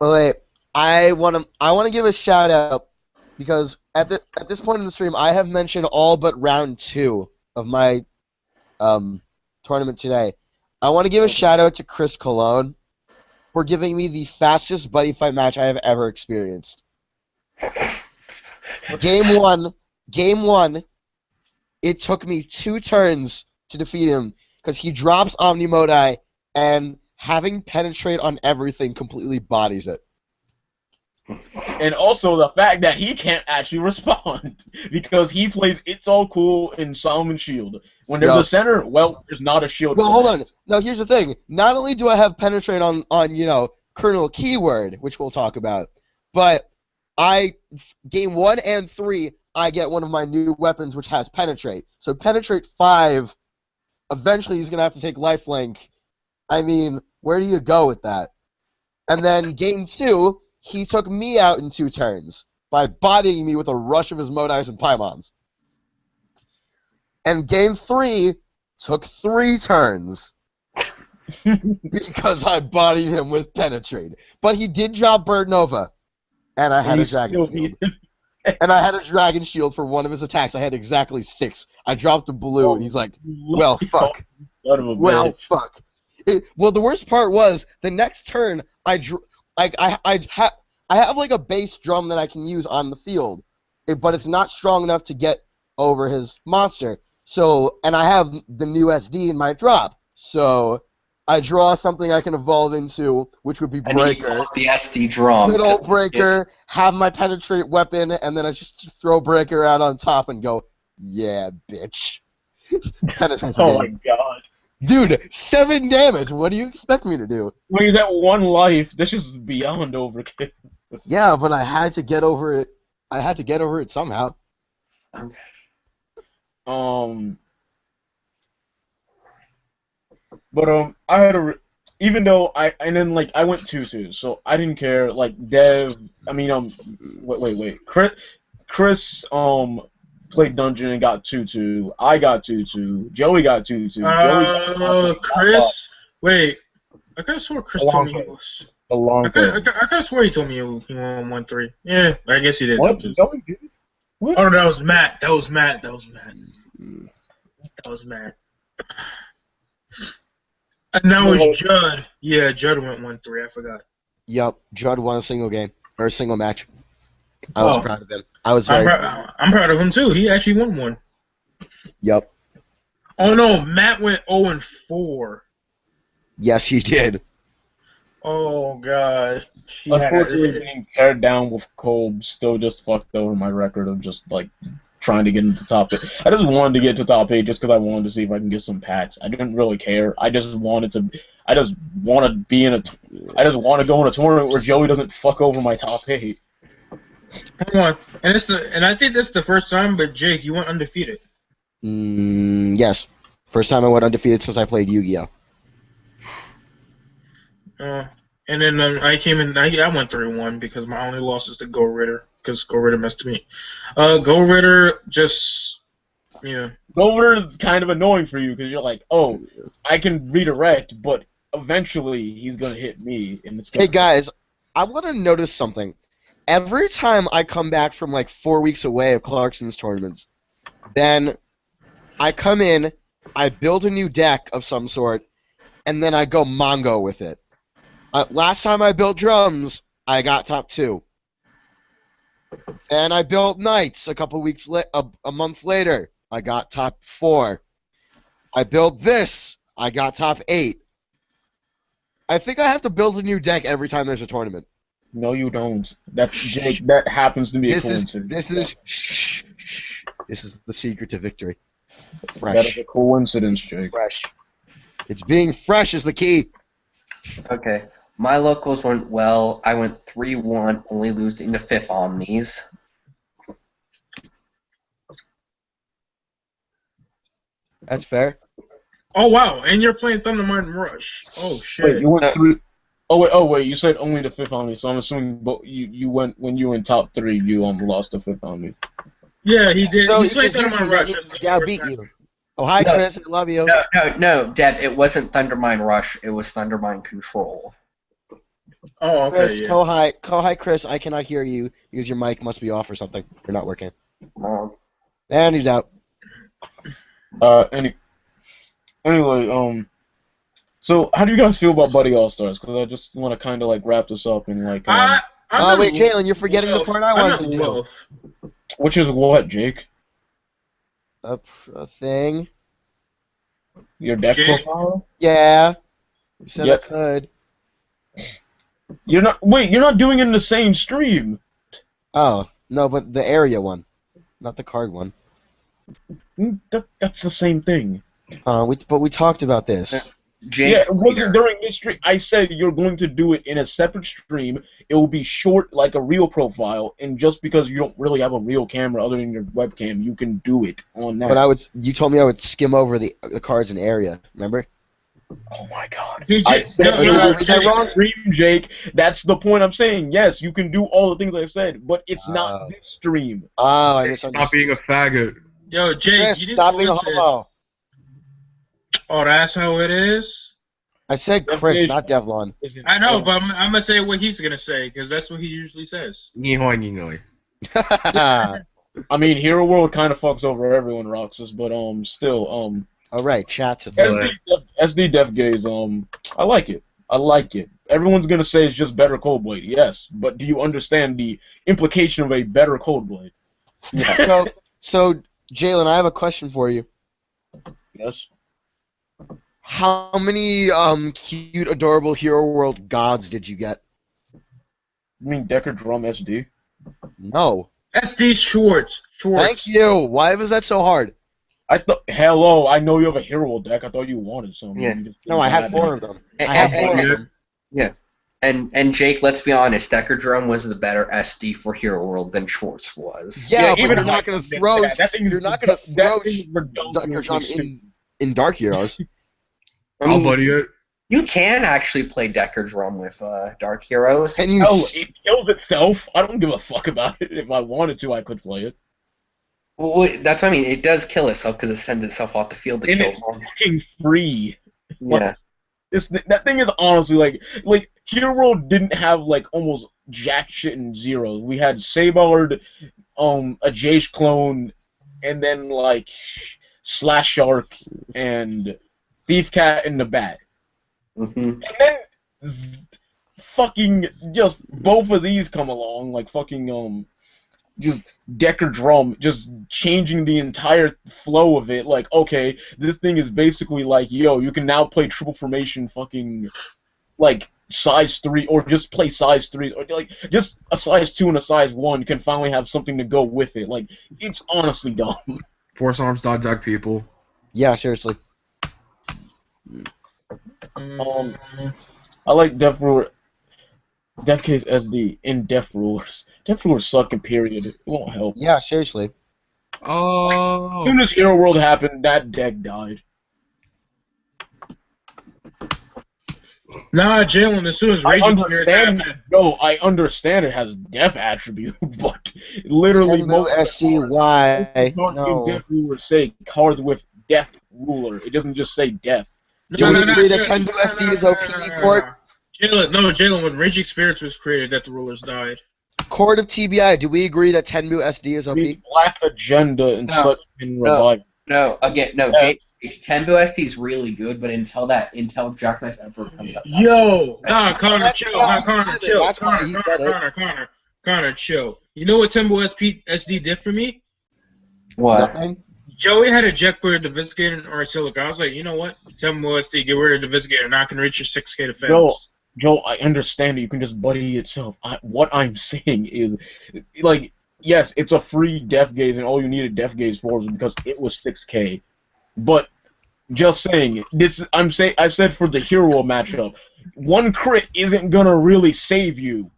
wait, I wanna give a shout out because at this point in the stream I have mentioned all but round 2 of my tournament today. I want to give a shout out to Chris Cologne for giving me the fastest buddy fight match I have ever experienced. Game one, it took me 2 turns to defeat him because he drops Omnimodi and having penetrate on everything completely bodies it.
And also the fact that he can't actually respond because he plays It's All Cool in Solomon Shield. When there's a center, well, there's not a shield.
Well, hold on. Now, here's the thing. Not only do I have penetrate on Colonel Keyword, which we'll talk about, but game 1 and 3, I get one of my new weapons which has penetrate. So penetrate 5, eventually he's going to have to take lifelink. I mean, where do you go with that? And then game 2, he took me out in 2 turns by bodying me with a rush of his Modis and Paimons. And game 3 took 3 turns because I bodied him with penetrate. But he did drop Bird Nova, and I had a Dragon Shield. And I had a Dragon Shield for one of his attacks. I had exactly 6. I dropped a blue, and he's like, well, fuck. Well, fuck. Well, the worst part was, the next turn, I have like a bass drum that I can use on the field, but it's not strong enough to get over his monster. So, and I have the new SD in my drop, so I draw something I can evolve into, which would be Breaker.
The SD drum.
Good old Breaker, have my penetrate weapon, and then I just throw Breaker out on top and go, yeah, bitch.
Oh my god.
Dude, 7 damage. What do you expect me to do?
When he's at 1 life, this is beyond overkill.
Yeah, but I had to get over it. I had to get over it somehow.
Okay.
But I had even though I went 2-2, so I didn't care. Like wait. Chris played dungeon and got 2-2. I got 2-2. Joey got 2-2.
Chris. Wait, I could have sworn Chris told me he was. I could have sworn he told me he won 1-3. Yeah, I guess he did.
What? Joey did? What?
Oh, that was Matt. That was Matt. And now it's Judd. Yeah, Judd went 1-3. I forgot.
Yup, Judd won a single game or a single match. I was proud of him. I was very.
I'm proud of him too. He actually won one.
Yup.
Oh no, Matt went 0-4.
Yes, he did.
Oh god.
Unfortunately, being paired down with Kolb still just fucked over my record of just like trying to get into top 8. I just wanted to get to top 8 just because I wanted to see if I can get some packs. I didn't really care. I just want to go in a tournament where Joey doesn't fuck over my top 8.
Hold on, and I think this is the first time. But Jake, you went undefeated.
Yes, first time I went undefeated since I played Yu-Gi-Oh.
And then I came in. I went 3-1 because my only loss is to Go Ritter because Go Ritter messed me. Go Ritter just
Go Ritter is kind of annoying for you because you're like, oh, I can redirect, but eventually he's gonna hit me, and it's gonna.
Hey guys, I want to notice something. Every time I come back from like 4 weeks away of Clarkson's tournaments, then I come in, I build a new deck of some sort, and then I go Mongo with it. Last time I built drums, I got top 2. Then I built knights a month later. I got top 4. I built this. I got top 8. I think I have to build a new deck every time there's a tournament.
No, you don't. That's Jake. That happens to be a coincidence.
This is the secret to victory.
That is
Fresh.
a coincidence, Jake.
Fresh. It's being fresh is the key.
Okay. My locals went well. I went 3-1, only losing to 5th Omnis.
That's fair.
Oh wow, and you're playing Thundermine Rush. Oh shit.
Wait, you went 3. Oh wait, you said only the 5th Omni, so I'm assuming but you went when you were in top 3, you lost the 5th Omni.
Yeah, he did.
So
He's playing Thundermine Rush.
He's gotta beat you. Oh, hi,
No.
Chris. I love you.
No, Dev, it wasn't Thundermine Rush, it was Thundermine Control.
Oh, okay.
Chris,
Yeah.
hi, Chris. I cannot hear you because your mic must be off or something. You're not working.
Um,
And he's out.
Anyway, so how do you guys feel about Buddy All Stars? Because I just want to kind of like wrap this up and like.
Oh wait, Jalen, you're forgetting the part I wanted to do.
Which is what, Jake?
A thing.
Your deck
Jake?
profile?
Yeah. You said
Yep.
I could.
You're not doing it in the same stream.
Oh no, but the area one, not the card one.
That's the same thing.
But we talked about this.
Jake,
Yeah, it wasn't
later.
during this stream. I said you're going to do it in a separate stream. It will be short like a real profile, and just because you don't really have a real camera other than your webcam, you can do it on that.
But you told me I would skim over the cards in area. Remember?
Oh my god.
He
I
just,
said
no,
it
no,
was
is that wrong?
stream, Jake. That's the point I'm saying. Yes, you can do all the things I said, but it's not this stream.
Oh, I
Stop
misunderstood.
being a faggot.
Yo, Jake,
Chris,
you didn't
stop being a
listen.
homo.
Oh, that's how it is?
I said Chris, not Devlon.
I know, but I'm going to say what he's going to say, because that's what he usually says.
Nihoi.
I mean, Hero World kind of fucks over everyone, Roxas, but still,
All right, chat to
SD Dev Gaze, I like it. I like it. Everyone's gonna say it's just better Cold Blade, yes, but do you understand the implication of a better Cold Blade?
So, Jalen, I have a question for you.
Yes.
How many cute, adorable Hero World gods did you get?
You mean Decker Drum SD?
No.
SD Schwartz.
Thank you. Why was that so hard?
Hello, I know you have a Hero World deck. I thought you wanted some.
Yeah.
You just
No, I have 4 of them. I have 4 of them.
Yeah. And Jake, let's be honest, Decker Drum was the better SD for Hero World than Schwartz was.
Yeah, but
even
you're not gonna throw. You're not gonna throw Dr. John in Dark Heroes.
I mean,
I'll buddy it.
you can actually play Decker Drum with Dark Heroes.
And you.
Oh, it kills itself. I don't give a fuck about it. If I wanted to, I could play it.
Well, that's what I mean. It does kill itself because it sends itself off the field to
And
kill
it's
one.
fucking free.
Yeah.
That thing is honestly like Hero World didn't have like almost jack shit in zeros. We had Sabard, a Jace clone, and then like Slash Shark and Thief Cat and the Bat.
Mm-hmm.
And then fucking just both of these come along, like fucking just Decker Drum, just changing the entire flow of it. Like, okay, this thing is basically like, yo, you can now play triple formation fucking like size 3, or just play size 3, or like just a size 2 and a size 1 can finally have something to go with it. Like, it's honestly dumb.
Force arms dot deck people.
Yeah, seriously.
I like Death Ruler. Death Case SD in Death Rulers. Death Rulers suck in period. It won't help.
Yeah, seriously.
Oh.
As soon as Hero World happened, that deck died.
Nah, Jalen, as soon as
I
Raging
understand. No, I understand it has death attribute, but literally
Tenbu SDY.
most
No.
Death Rulers say cards with Death Ruler. It doesn't just say death.
Do we agree that Tenbu SD is OP, Court?
Jalen, when Raging Spirits was created, that the rulers died.
Court of TBI, do we agree that Tenbu SD is OP?
The Black Agenda and
No.
such in
No.
revival.
No, again, no,
Yes.
Tembo SC is really good, but until Jackknife Emperor comes up,
Yo,
Connor,
chill.
chill. That's why he said it.
Connor, chill. You know what Tembo SD did for me?
What?
Nothing.
Joey had a Jetbird, Divisicator, and Artillery. I was like, you know what? Tembo SD, get rid of Divisicator. Now I can reach your 6K defense.
Joe, I understand it. You can just buddy itself. What I'm saying is, like, yes, it's a free Def Gaze, and all you needed Def Gaze for was because it was 6K. But just saying, I said for the hero matchup, one crit isn't gonna really save you.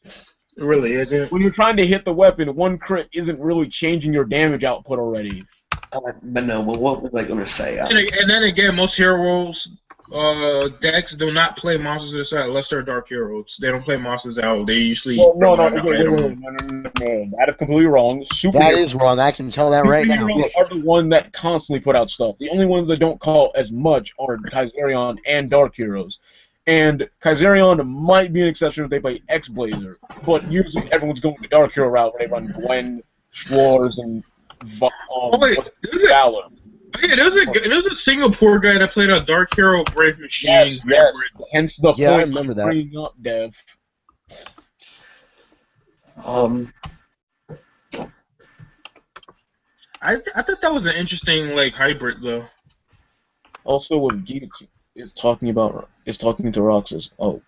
It really isn't.
When you're trying to hit the weapon, one crit isn't really changing your damage output already.
But no, what was I going to say?
And then again, most heroes decks do not play monsters inside unless they're dark heroes. They don't play monsters out. They usually
No, that is completely wrong.
That is wrong. I can tell that right now.
Superheroes are the one that constantly put out stuff. The only ones that don't call as much are Kaiserion and Dark Heroes. And Kaiserion might be an exception if they play X-Blazer, but usually everyone's going the Dark Hero route where they run Gwen, Schwarz, and Valor.
Yeah, there's a Singapore guy that played a Dark Hero Brave Machine.
Yes. Hence the point.
I remember that.
Bringing up Dev.
I thought that was an interesting hybrid though.
Also, with Geek is talking to Roxas. Oh,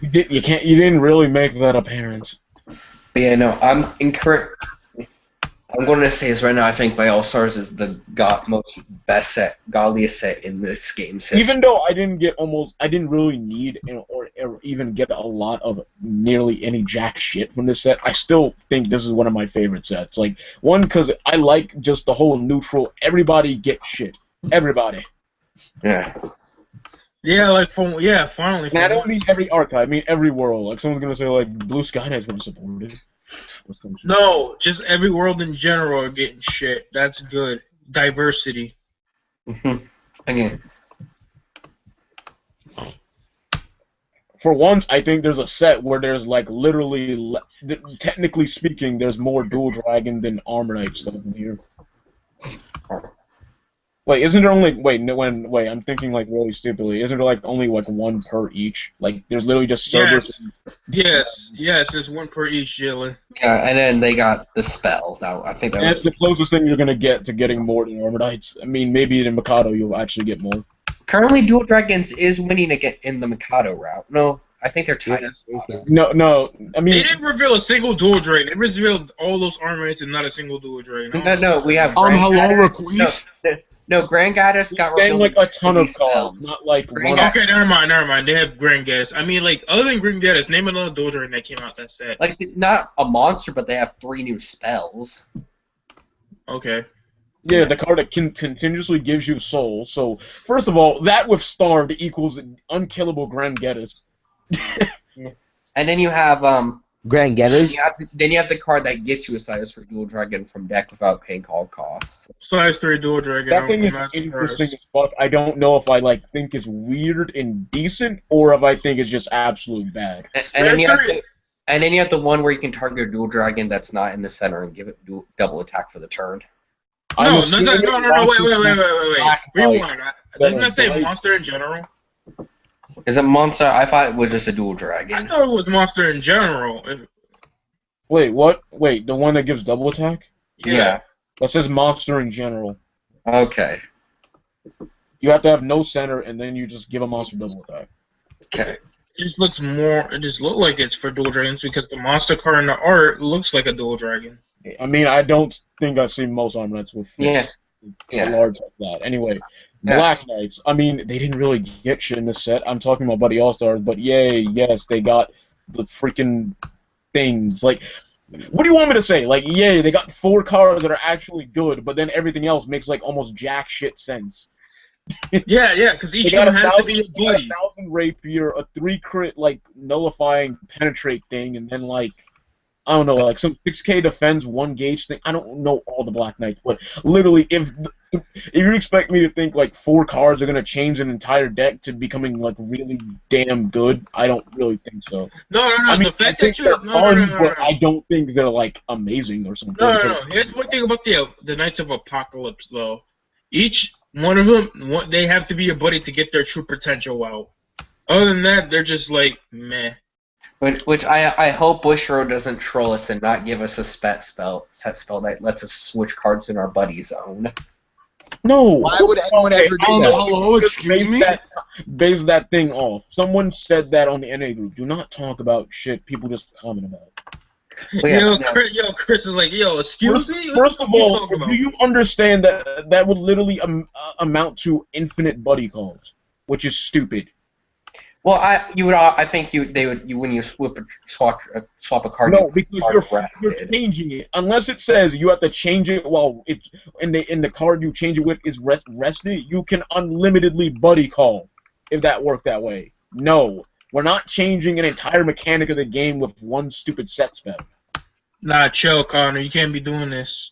you didn't really make that apparent.
But yeah, no, I'm incorrect. I'm going to say this right now. I think by All Stars is the most best set, godliest set in this game's history.
Even though I didn't really need or even get a lot of nearly any jack shit from this set, I still think this is one of my favorite sets. Like, one, because I like just the whole neutral, everybody get shit. Everybody.
Yeah.
Yeah, finally.
And I don't mean every archive, I mean every world. Like, someone's going to say, like, Blue Sky Knight's been supported.
No, just every world in general are getting shit. That's good. Diversity.
Again.
For once, I think there's a set where there's like literally, technically speaking, there's more Dual Dragon than Armor Knight stuff in here. Wait, isn't there only wait? I'm thinking like really stupidly. Isn't there like only like one per each? Like there's literally just servers.
Yes, there's one per each, Jalen.
Yeah, and then they got the spell. I think
That's the closest thing you're gonna get to getting more than Armor Knights. I mean, maybe in Mikado you'll actually get more.
Currently, Dual Dragons is winning again in the Mikado route. No, I think they're tied.
No. I mean,
they didn't reveal a single Dual Dragon. They revealed all those Armor Knights and not a single Dual Dragon.
No, we have.
Hello, Requise.
No, Grand Goddess got
revealed like a ton of cards, not like one.
Okay, never mind. They have Grand Goddess. I mean, like, other than Grand Goddess, name another Dual Dragon that came out that set.
Like, not a monster, but they have 3 new spells.
Okay.
Yeah, the card that continuously gives you soul. So, first of all, that with Starved equals unkillable Grand Goddess.
And then you have,
Grand Getters.
Then you have the card that gets you a size for Dual Dragon from deck without paying call costs.
Size 3 Dual Dragon.
That thing is interesting as fuck. I don't know if I think it's weird and decent, or if I think it's just absolutely bad.
And then you have the one where you can target a Dual Dragon that's not in the center and give it double attack for the turn.
No, wait. Rewind. Doesn't that say monster in general?
Is it monster? I thought it was just a Dual Dragon.
I thought it was monster in general.
Wait, what? Wait, the one that gives double attack?
Yeah.
That says monster in general.
Okay.
You have to have no center, and then you just give a monster double attack.
Okay.
It just looks like it's for Dual Dragons because the monster card in the art looks like a Dual Dragon.
I mean, I don't think I've seen most Armor Knights with large like that. Anyway, Black Knights, I mean, they didn't really get shit in this set. I'm talking about Buddy All-Stars, but yes, they got the freaking things. Like, what do you want me to say? Like, they got 4 cards that are actually good, but then everything else makes, like, almost jack shit sense.
Because each one has to be a buddy.
1,000 Rapier, a 3 crit, like, nullifying penetrate thing, and then, like, I don't know, like some 6K defends 1 gauge thing. I don't know all the Black Knights, but literally, if you expect me to think like 4 cards are gonna change an entire deck to becoming like really damn good, I don't really think so.
No.
I mean,
the fact
I think
that
they're fun, but I don't think they're like amazing or something.
No. Here's one thing about the Knights of Apocalypse though. Each one of them, they have to be a buddy to get their true potential out. Other than that, they're just like meh.
Which I hope Bushro doesn't troll us and not give us a set spell that lets us switch cards in our buddy zone.
No.
Why would anyone ever do that?
Hello, excuse me?
Base that thing off. Someone said that on the NA group. Do not talk about shit people just comment about.
Chris is like, yo, excuse me?
First of all,
What you talking
do you understand that that would literally amount to infinite buddy calls, which is stupid.
Well, I think when you swap a card.
No, because you're changing it. Unless it says you have to change it while it's in the card you change it with is rested, you can unlimitedly buddy call if that worked that way. No, we're not changing an entire mechanic of the game with one stupid set spell.
Nah, chill, Connor. You can't be doing this.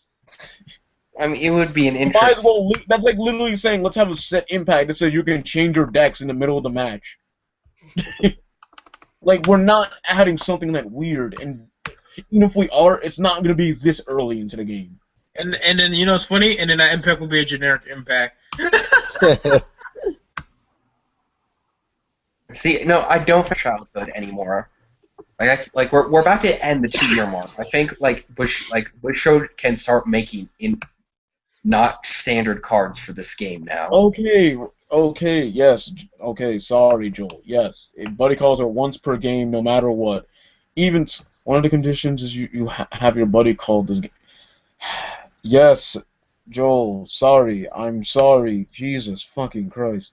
I mean, it would be an
Might as
interesting.
well, that's like literally saying let's have a set impact that says you can change your decks in the middle of the match. Like, we're not adding something that weird, and even if we are, it's not going to be this early into the game.
And then, you know what's funny? And then that impact will be a generic impact.
See, no, I don't feel childhood anymore. Like we're about to end the 2-year mark. I think Bushro can start making not standard cards for this game now.
Okay, yes. Okay, sorry, Joel. Yes, buddy calls are once per game, no matter what. Even one of the conditions is you have your buddy called this game. Yes, Joel. Sorry, I'm sorry. Jesus fucking Christ.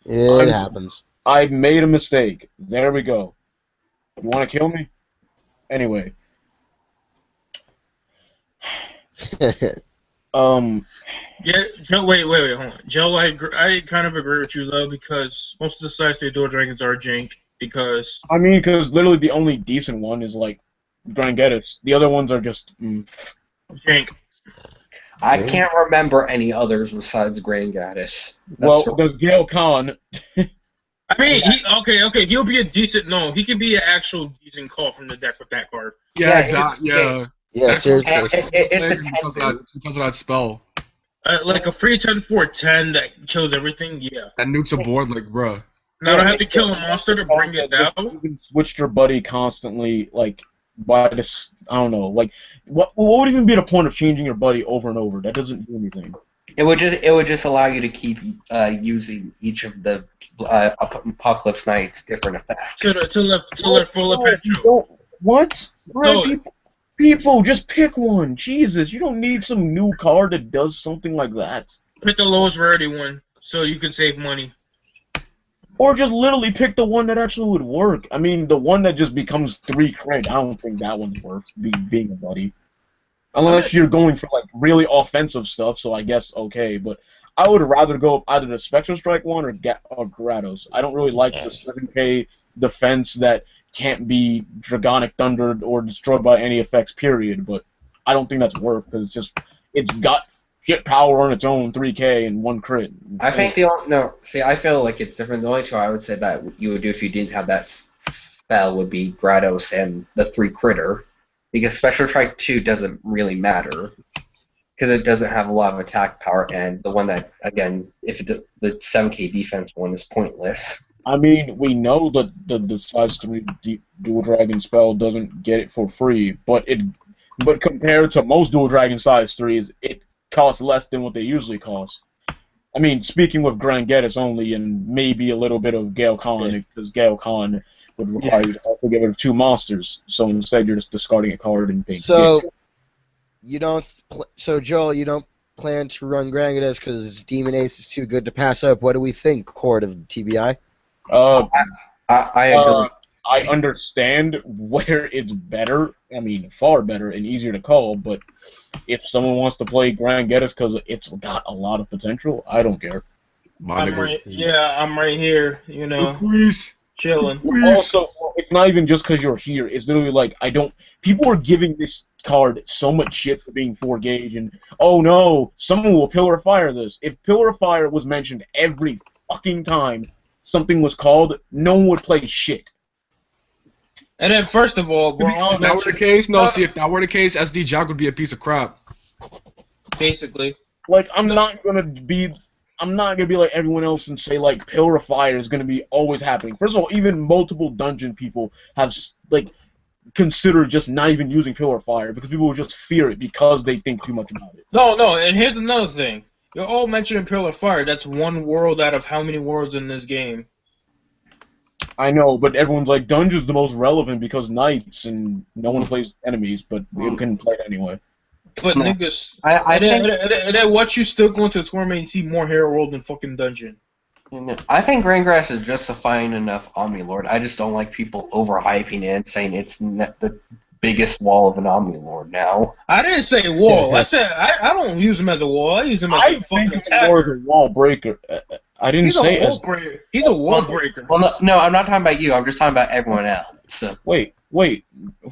It happens.
I made a mistake. There we go. You want to kill me? Anyway.
Yeah, Joe. Wait, hold on, Joe. I kind of agree with you though, because most of the size 3 dual dragons are jank. Because
because literally the only decent one is like Grangettis. The other ones are just
jank.
I can't remember any others besides Grangattis.
Well, there's Gale Khan.
I mean, okay, he'll be a decent. No, he can be an actual decent call from the deck with that card.
Yeah, exactly. Yeah.
Yeah, seriously.
It's a 10
because of that spell.
Like a free 10/4/10 that kills everything. Yeah.
That nukes a board, like, bruh.
Now I don't have to kill a monster to bring it down.
You can switch your buddy constantly, like by this. I don't know. Like, what would even be the point of changing your buddy over and over? That doesn't do anything.
It would just allow you to keep using each of the Apocalypse Knight's different effects.
To their full potential.
What?
No.
People, just pick one. Jesus, you don't need some new card that does something like that.
Pick the lowest rarity one, so you can save money.
Or just literally pick the one that actually would work. I mean, the one that just becomes 3 crit, I don't think that one's worth being a buddy. Unless you're going for, like, really offensive stuff, so I guess okay, but I would rather go with either the Spectral Strike one or Gyarados. I don't really like the 7k defense that can't be Dragonic Thundered or destroyed by any effects, period, but I don't think that's worth, because it's got hit power on its own, 3k and 1 crit.
I think I feel like it's different. The only 2 I would say that you would do if you didn't have that spell would be Gyarados and the 3 critter, because Spectral Strike 2 doesn't really matter, because it doesn't have a lot of attack power, and the one that, again, the 7k defense one is pointless.
I mean, we know that the size 3 dual dragon spell doesn't get it for free, but compared to most dual dragon size 3s, it costs less than what they usually cost. I mean, speaking with Grangettis only and maybe a little bit of Gale Khan, because Gale Khan would require you to also get rid of 2 monsters, so instead you're just discarding a card and paying.
So, Joel, you don't plan to run Grangettis because Demon Ace is too good to pass up. What do we think, Court of TBI?
I agree.
I understand where it's better. I mean, far better and easier to call. But if someone wants to play Grangettis because it's got a lot of potential, I don't care.
I'm right here. You know,
Please.
chilling.
Also, it's not even just because you're here. It's literally like people are giving this card so much shit for being 4 gauge, and oh no, someone will Pillar of Fire this. If Pillar of Fire was mentioned every fucking time something was called, no one would play shit.
And then, first of all, we're all
If that were the case, no. See, if that were the case, SD Jack would be a piece of crap.
basically.
Like, I'm not gonna be like everyone else and say like Pillar of Fire is gonna be always happening. First of all, even multiple dungeon people have like considered just not even using Pillar of Fire because people will just fear it because they think too much about it.
No, and here's another thing. You're all mentioning Pillar of Fire. That's one world out of how many worlds in this game?
I know, but everyone's like dungeon's the most relevant because knights and no one plays enemies, but you can play it anyway.
But
No.
niggas,
I think
and then what you still going to the tournament and see more Hero World than fucking Dungeon.
I think Grandgrass is justifying enough Omnilord. I just don't like people overhyping it and saying it's the biggest wall of an Omnilord now.
I didn't say wall. I said I don't use him as a wall. I use him as
I
a fucking
think of
attacker.
more as a wall breaker. I didn't
He's
say
a wall
as.
breaker. He's a wall breaker.
Well, no, I'm not talking about you. I'm just talking about everyone else. So.
Wait,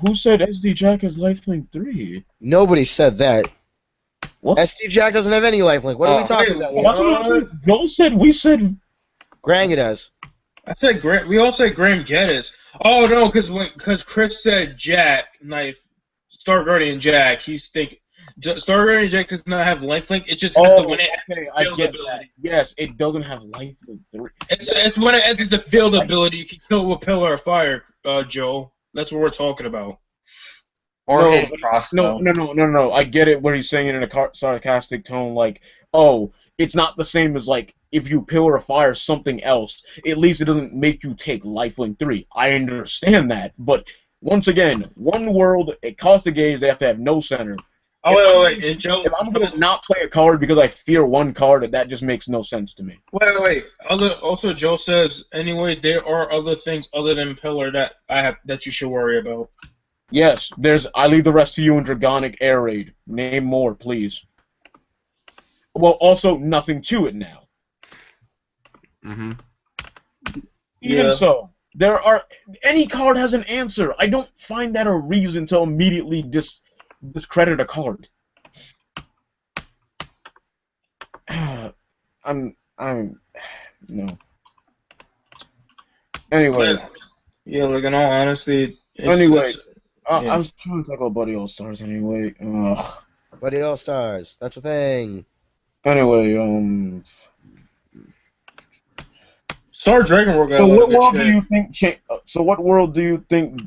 who said SD Jack has lifelink 3?
Nobody said that.
What?
SD Jack doesn't have any lifelink. What are we talking about here?
That's what I said. Joel said we said.
Granga does.
I said we all said Graham Geddes. Oh no, because Chris said Jack knife, Star Guardian Jack. He's thinking Star Guardian Jack does not have lifelink. It just has to win it.
Okay, I get that. Yes, it doesn't have lifelink 3.
It's when it enters the field ability. You can kill with Pillar of Fire, Joe. That's what we're talking about.
Or
No,
hit crossbow.
No. I get it where he's saying it in a sarcastic tone, like, oh, it's not the same as, like, if you Pillar of Fire something else, at least it doesn't make you take lifelink 3. I understand that, but once again, one world, it costs a gauge, they have to have no center.
Oh, wait, and Joe...
If I'm going to not play a card because I fear one card, that just makes no sense to me.
Wait. Also, Joe says, anyways, there are other things other than Pillar that you should worry about.
Yes, I leave the rest to you in Dragonic Air Raid. Name more, please. Well, also, nothing to it now. Even so, any card has an answer. I don't find that a reason to immediately discredit a card. No. Anyway.
Yeah, like in all honesty.
I was trying to talk about Buddy All Stars anyway.
Buddy All Stars, that's a thing.
Anyway,
Star Dragon World got
so
a lot
what
of good
world
shit.
do you think? So what world do you think?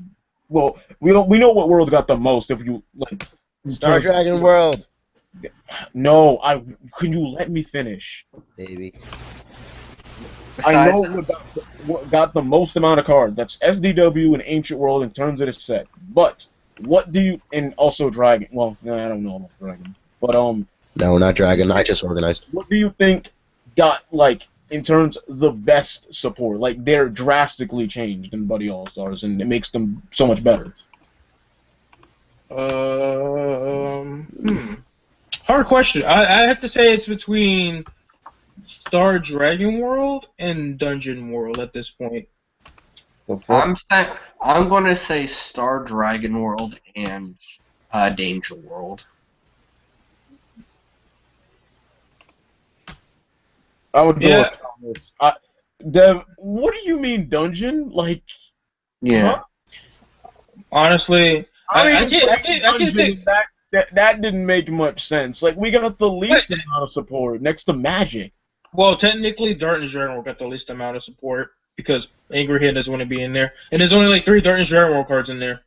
Well, we know what world got the most. If you like,
Star Dragon World.
No, can you let me finish?
Baby.
I know what got the most amount of cards. That's SDW and Ancient World in terms of the set. But what do you and also Dragon? Well, no, I don't know about Dragon. But
No, not Dragon. I just organized.
what do you think got like in terms of the best support? Like they're drastically changed in Buddy All Stars, and it makes them so much better.
Hard question. I have to say it's between Star Dragon World and Dungeon World at this point.
I'm going to say Star Dragon World and Danger World.
I would go
Yeah.
with Thomas. Dev, what do you mean dungeon? Like,
Yeah.
huh?
Honestly, I can't think.
That didn't make much sense. Like, we got the least amount of support next to Magic.
Well, technically, Dart and Dragon World got the least amount of support because Angry Hand doesn't want to be in there, and there's only like 3 Dart and Dragon World cards in there.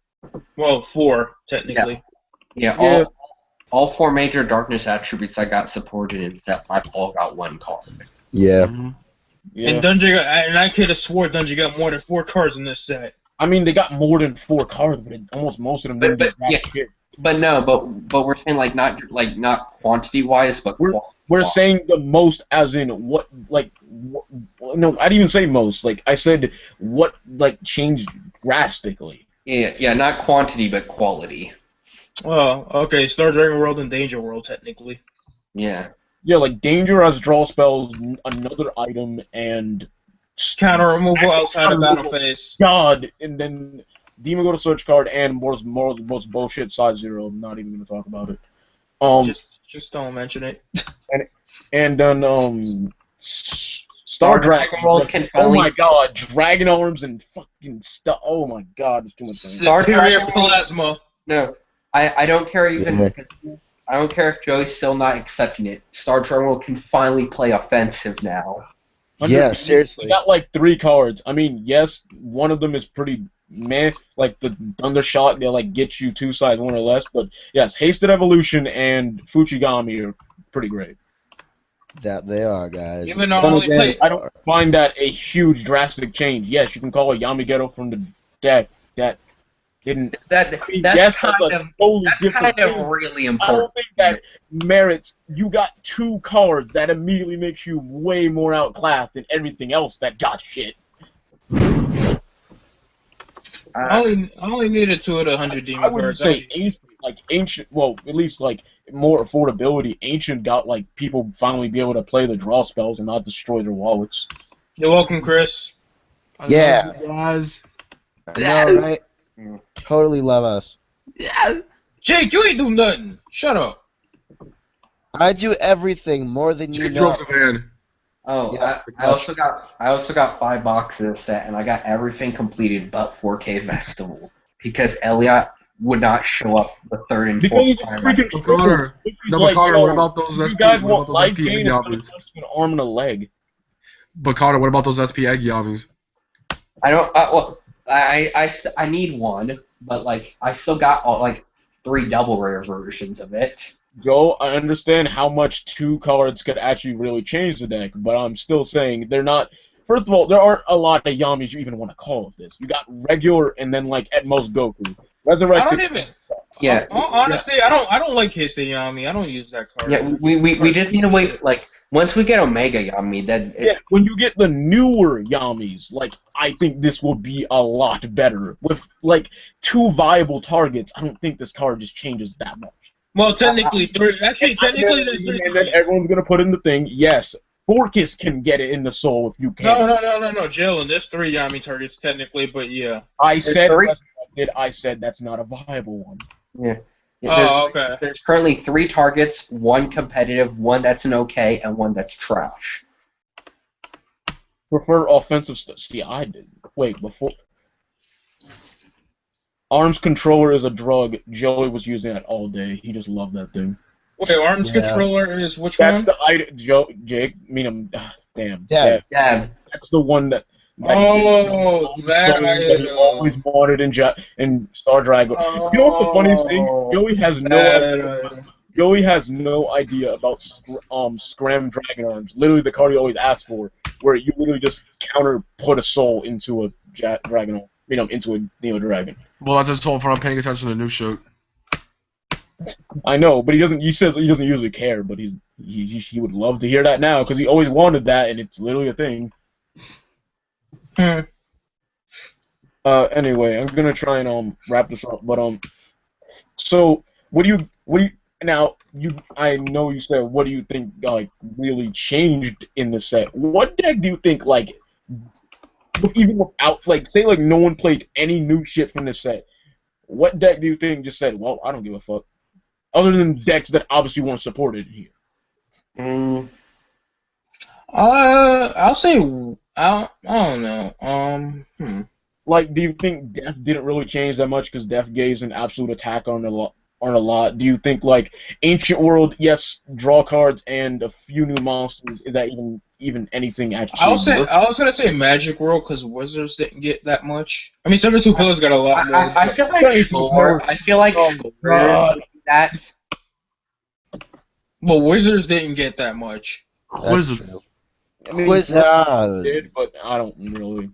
Well, 4 technically.
Yeah. All 4 major darkness attributes I got supported in set 5 all got 1 card.
Yeah.
Yeah.
And Dungeon, and I could have swore Dungeon got more than 4 cards in this set.
I mean, they got more than 4 cards, but almost most of them didn't get that shit.
But we're saying not quantity wise, but
We're saying the most as in what, no, I didn't even say most. Like, I said what, like, changed drastically.
Yeah, not quantity, but quality.
Well, okay, Star Dragon World and Danger World technically.
Yeah.
Yeah, like, Danger has draw spells, another item, and...
Counter removal outside of battle
removal.
phase.
God, and then Demon go to search card and most bullshit size 0. I'm not even gonna talk about it.
Just don't mention it.
And then Star Dragon
World can
Oh
finally.
my God, Dragon Arms and fucking stuff. Oh my God, there's too much.
Star
Superior
Dragon-
Plasma.
No, I don't care even.
Yeah.
Because I don't care if Joey's still not accepting it. Star Terminal can finally play offensive now.
Yeah, seriously.
You got like 3 cards. I mean, yes, one of them is pretty meh, like the Thunder Shot, they'll like get you 2 sides, 1 or less, but yes, Hasted Evolution and Fujigami are pretty great.
That they are, guys.
Even though
Then
only
again,
play.
I don't find that a huge drastic change. Yes, you can call a Yamigeto from the deck that didn't.
That's
yes,
kind
that's a
of
totally
that's
different
kind of
thing.
really
I
important.
don't think that merits. You got 2 cards that immediately makes you way more outclassed than everything else that got shit.
I only needed 2 of the 100 demon
I wouldn't
cards.
say ancient. Well, at least like more affordability. Ancient got like people finally be able to play the draw spells and not destroy their wallets.
You're welcome, Chris.
I
Yeah.
love you guys.
I know, right? Totally love us.
Jake, you ain't do nothing. Shut up.
I do everything more than you
Jake
know.
drove the van.
Oh,
Yeah,
I also got 5 boxes of set, and I got everything completed but 4K Festival because Elliot would not show up the 3rd and 4th
Because he's
time.
freaking
But Connor, no, but Connor, what about those
you
SP?
guys
What
want
about
life
those SP
gain?
egg
It's gonna
yabbies?
cost you an arm and a leg.
But Connor, what about those SP egg yabbies?
I don't. I need 1, but like I still got 3 double rare versions of it.
Joe, I understand how much 2 cards could actually really change the deck, but I'm still saying they're not. First of all, there aren't a lot of Yamis you even want to call of this. You got regular and then like at most Goku. Resurrected.
I don't even.
Yeah.
Honestly, I don't like Hisayami. I don't use that card.
Yeah, we just need to wait. Like once we get Omega Yami, then
Yeah, when you get the newer Yamis, like I think this will be a lot better. With like 2 viable targets, I don't think this card just changes that much.
Well, technically 3. Actually, technically there's 3.
And then everyone's gonna put in the thing. Yes, Forkis can get it in the soul if you can.
No, Jalen. There's 3 Yami targets technically, but yeah.
I said
3?
resurrected. I said that's not a viable one.
yeah.
Okay.
There's currently 3 targets, 1 competitive, 1 that's an okay, and 1 that's trash.
Prefer offensive stuff. See, I did. Wait, before. Arms controller is a drug. Joey was using that all day. He just loved that thing.
Wait, arms controller is which
That's
one?
the item. Jake. I mean, damn.
Yeah.
Yeah.
That's the one that.
Oh, that
he always wanted in Star Dragon. You know what's the funniest thing? Joey has no idea about Scram Dragon Arms. Literally the card he always asks for, where you literally just counter put a soul into a dragon arm. Into a Neo Dragon.
Well, that's just told for I'm paying attention to the new shoot.
I know, but he doesn't. He says he doesn't usually care, but he would love to hear that now because he always wanted that, and it's literally a thing. Anyway, I'm gonna try and wrap this up, but so what do you now? I know you said what do you think like really changed in the set? What deck do you think like? Even without, like, say, like, no one played any new shit from this set, what deck do you think just said, well, I don't give a fuck? Other than decks that obviously weren't supported here.
I'll say, I don't know.
Like, do you think Def didn't really change that much because Def Gaze and Absolute Attack aren't a lot? Do you think, like, Ancient World, yes, draw cards and a few new monsters, is that even anything actually?
I was gonna say Magic World because Wizards didn't get that much. I mean, 72 Pillars got a lot more.
I feel like that.
Well, Wizards didn't get that much.
Wizards.
I mean,
Wizards.
did, but I don't really.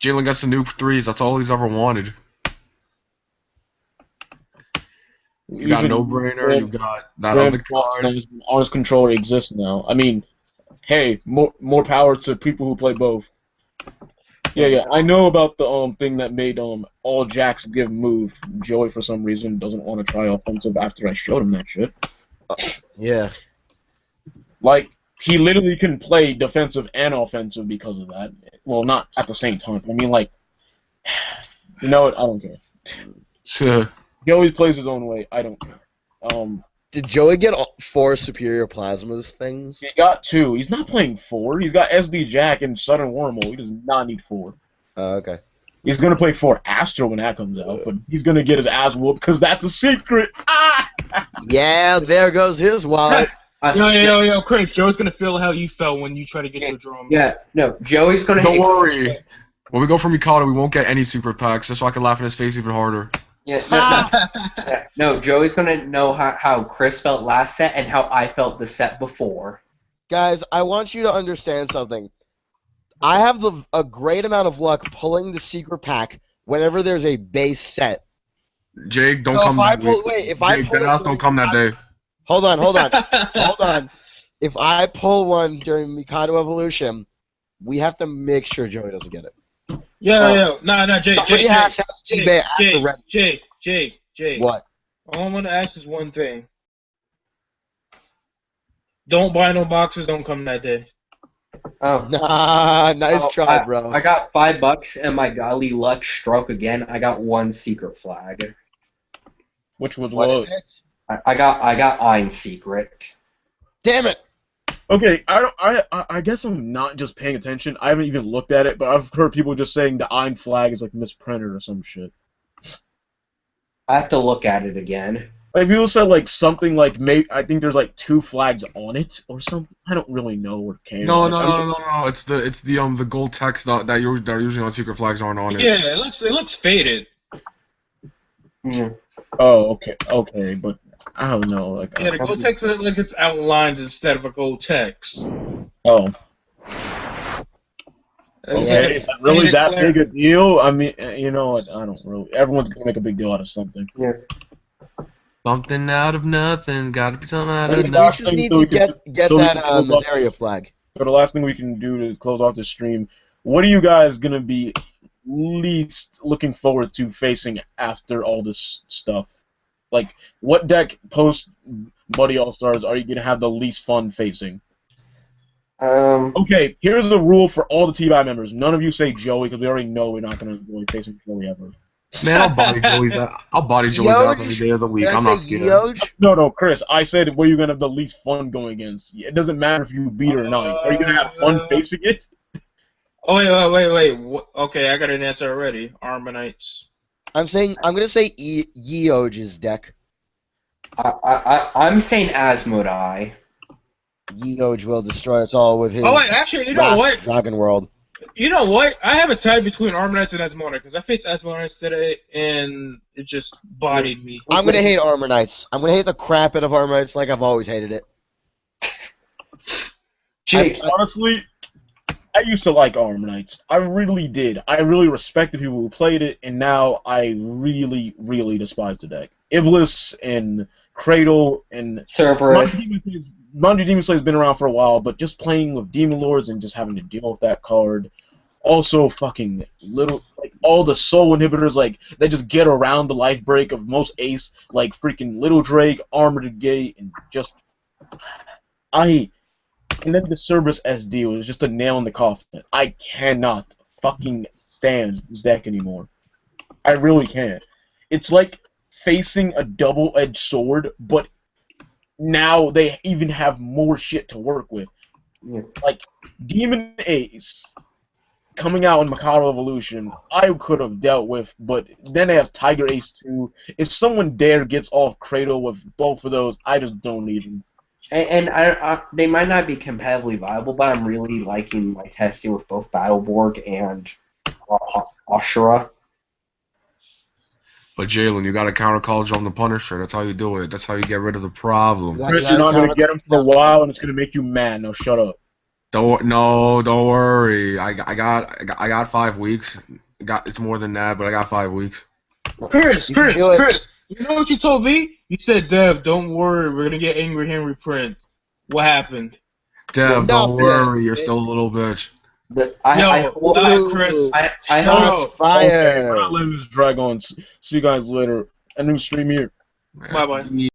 Jalen got some new 3s. That's all he's ever wanted. You got No Brainer. You got that other card.
Arms Controller exists now. I mean, hey, more power to people who play both. Yeah. I know about the thing that made all jacks give move. Joey, for some reason, doesn't want to try offensive after I showed him that shit.
Yeah.
Like, he literally can play defensive and offensive because of that. Well, not at the same time. I mean, like, you know what? I don't care. He always plays his own way. I don't care.
Did Joey get 4 superior plasmas things?
He got 2. He's not playing 4. He's got SD Jack and Southern Wormhole. He does not need 4.
Okay.
He's gonna play 4 Astro when that comes out, but he's gonna get his ass whooped because that's a secret. Ah!
Yeah, there goes his wallet.
Yo, Chris, Joe's gonna feel how you felt when you try to get to a drum.
Yeah, no, Joey's gonna.
Don't worry. When we go for Mikado, we won't get any secret packs, just so I can laugh in his face even harder.
Yeah, no, Joey's gonna know how Chris felt last set and how I felt the set before.
Guys, I want you to understand something. I have a great amount of luck pulling the secret pack whenever there's a base set.
Jake, don't
So
come
if I
that
pull,
day.
wait, if I
Jake,
pull
BAS
it
don't come that day.
Hold on. Hold on. If I pull one during Mikado Evolution, we have to make sure Joey doesn't get it.
No, Jake.
Somebody has to have eBay at the ready.
Jake.
What?
All I'm gonna ask is one thing. Don't buy no boxes. Don't come that day.
Oh.
Nah, nice try, bro.
I got $5 and my golly luck struck again. I got one secret flag.
Which was
What is it?
I got Ein secret.
Damn it!
Okay, I guess I'm not just paying attention. I haven't even looked at it, but I've heard people just saying the Ein flag is like misprinted or some shit.
I have to look at it again.
Like people said like something like I think there's like 2 flags on it or something. I don't really know what came.
No. It's the gold text that are usually on secret flags aren't on it.
Yeah, it looks faded.
Mm.
Oh, okay, but I don't know. Like
Yeah, the gold text looks like it's outlined instead of a gold text.
Oh.
It's
Okay,
like
is that really that big a deal? I mean, you know what? I don't really. Everyone's gonna make a big deal out of something.
Yeah.
Something out of nothing, gotta be something out of
We
nothing.
just need to get that Mazaria flag.
So the last thing we can do to close off the stream, what are you guys gonna be least looking forward to facing after all this stuff? Like, what deck post Buddy All Stars are you gonna have the least fun facing? Okay, here's the rule for all the TBI members. None of you say Joey because we already know we're not gonna really facing Joey ever.
Man, I'll body Joey's ass every day of the week. I'm not scared.
No, Chris. I said where you're gonna have the least fun going against. It doesn't matter if you beat it or not. Are you gonna have fun facing it?
Oh wait. Okay, I got an answer already. Armanites.
I'm gonna say Yeoj's deck.
I'm saying Asmodai.
Yeoj will destroy us all with his.
Oh wait, actually, you know what?
Dragon World.
You know what? I have a tie between Armanites and Asmodai because I faced Asmodai today and it just bodied me.
I'm gonna hate Armor Knights. I'm gonna hate the crap out of Armor Knights like I've always hated it.
Jake,
Honestly, I used to like Armor Knights. I really did. I really respect the people who played it, and now I really, really despise the deck. Iblis and Cradle and
Cerberus.
Mountain Demon Slayer's been around for a while, but just playing with Demon Lords and just having to deal with that card. Also, fucking little, like, all the soul inhibitors, like, they just get around the life break of most ace, like freaking Little Drake, Armored Gate, and just. And then the Cerberus SD was just a nail in the coffin. I cannot fucking stand this deck anymore. I really can't. It's like facing a double-edged sword, but now they even have more shit to work with. Like, Demon Ace coming out in Mikado Evolution, I could have dealt with, but then they have Tiger Ace 2. If someone dare gets off Cradle with both of those, I just don't need them.
And they might not be competitively viable, but I'm really liking my testing with both Battleborg and Ashura.
But Jalen, you got to counter college on the Punisher. That's how you do it. That's how you get rid of the problem.
Chris, you're not going to get him for a while, and it's going to make you mad. No, shut up.
Don't worry. I got 5 weeks. It's more than that, but I got 5 weeks.
Chris, you know what you told me? You said, Dev, don't worry, we're gonna get Angry Henry print. What happened?
Dev, don't worry, you're still a little bitch.
Chris,
Shots fired.
Okay, we're not letting this drag on. See you guys later. A new stream here.
Bye-bye.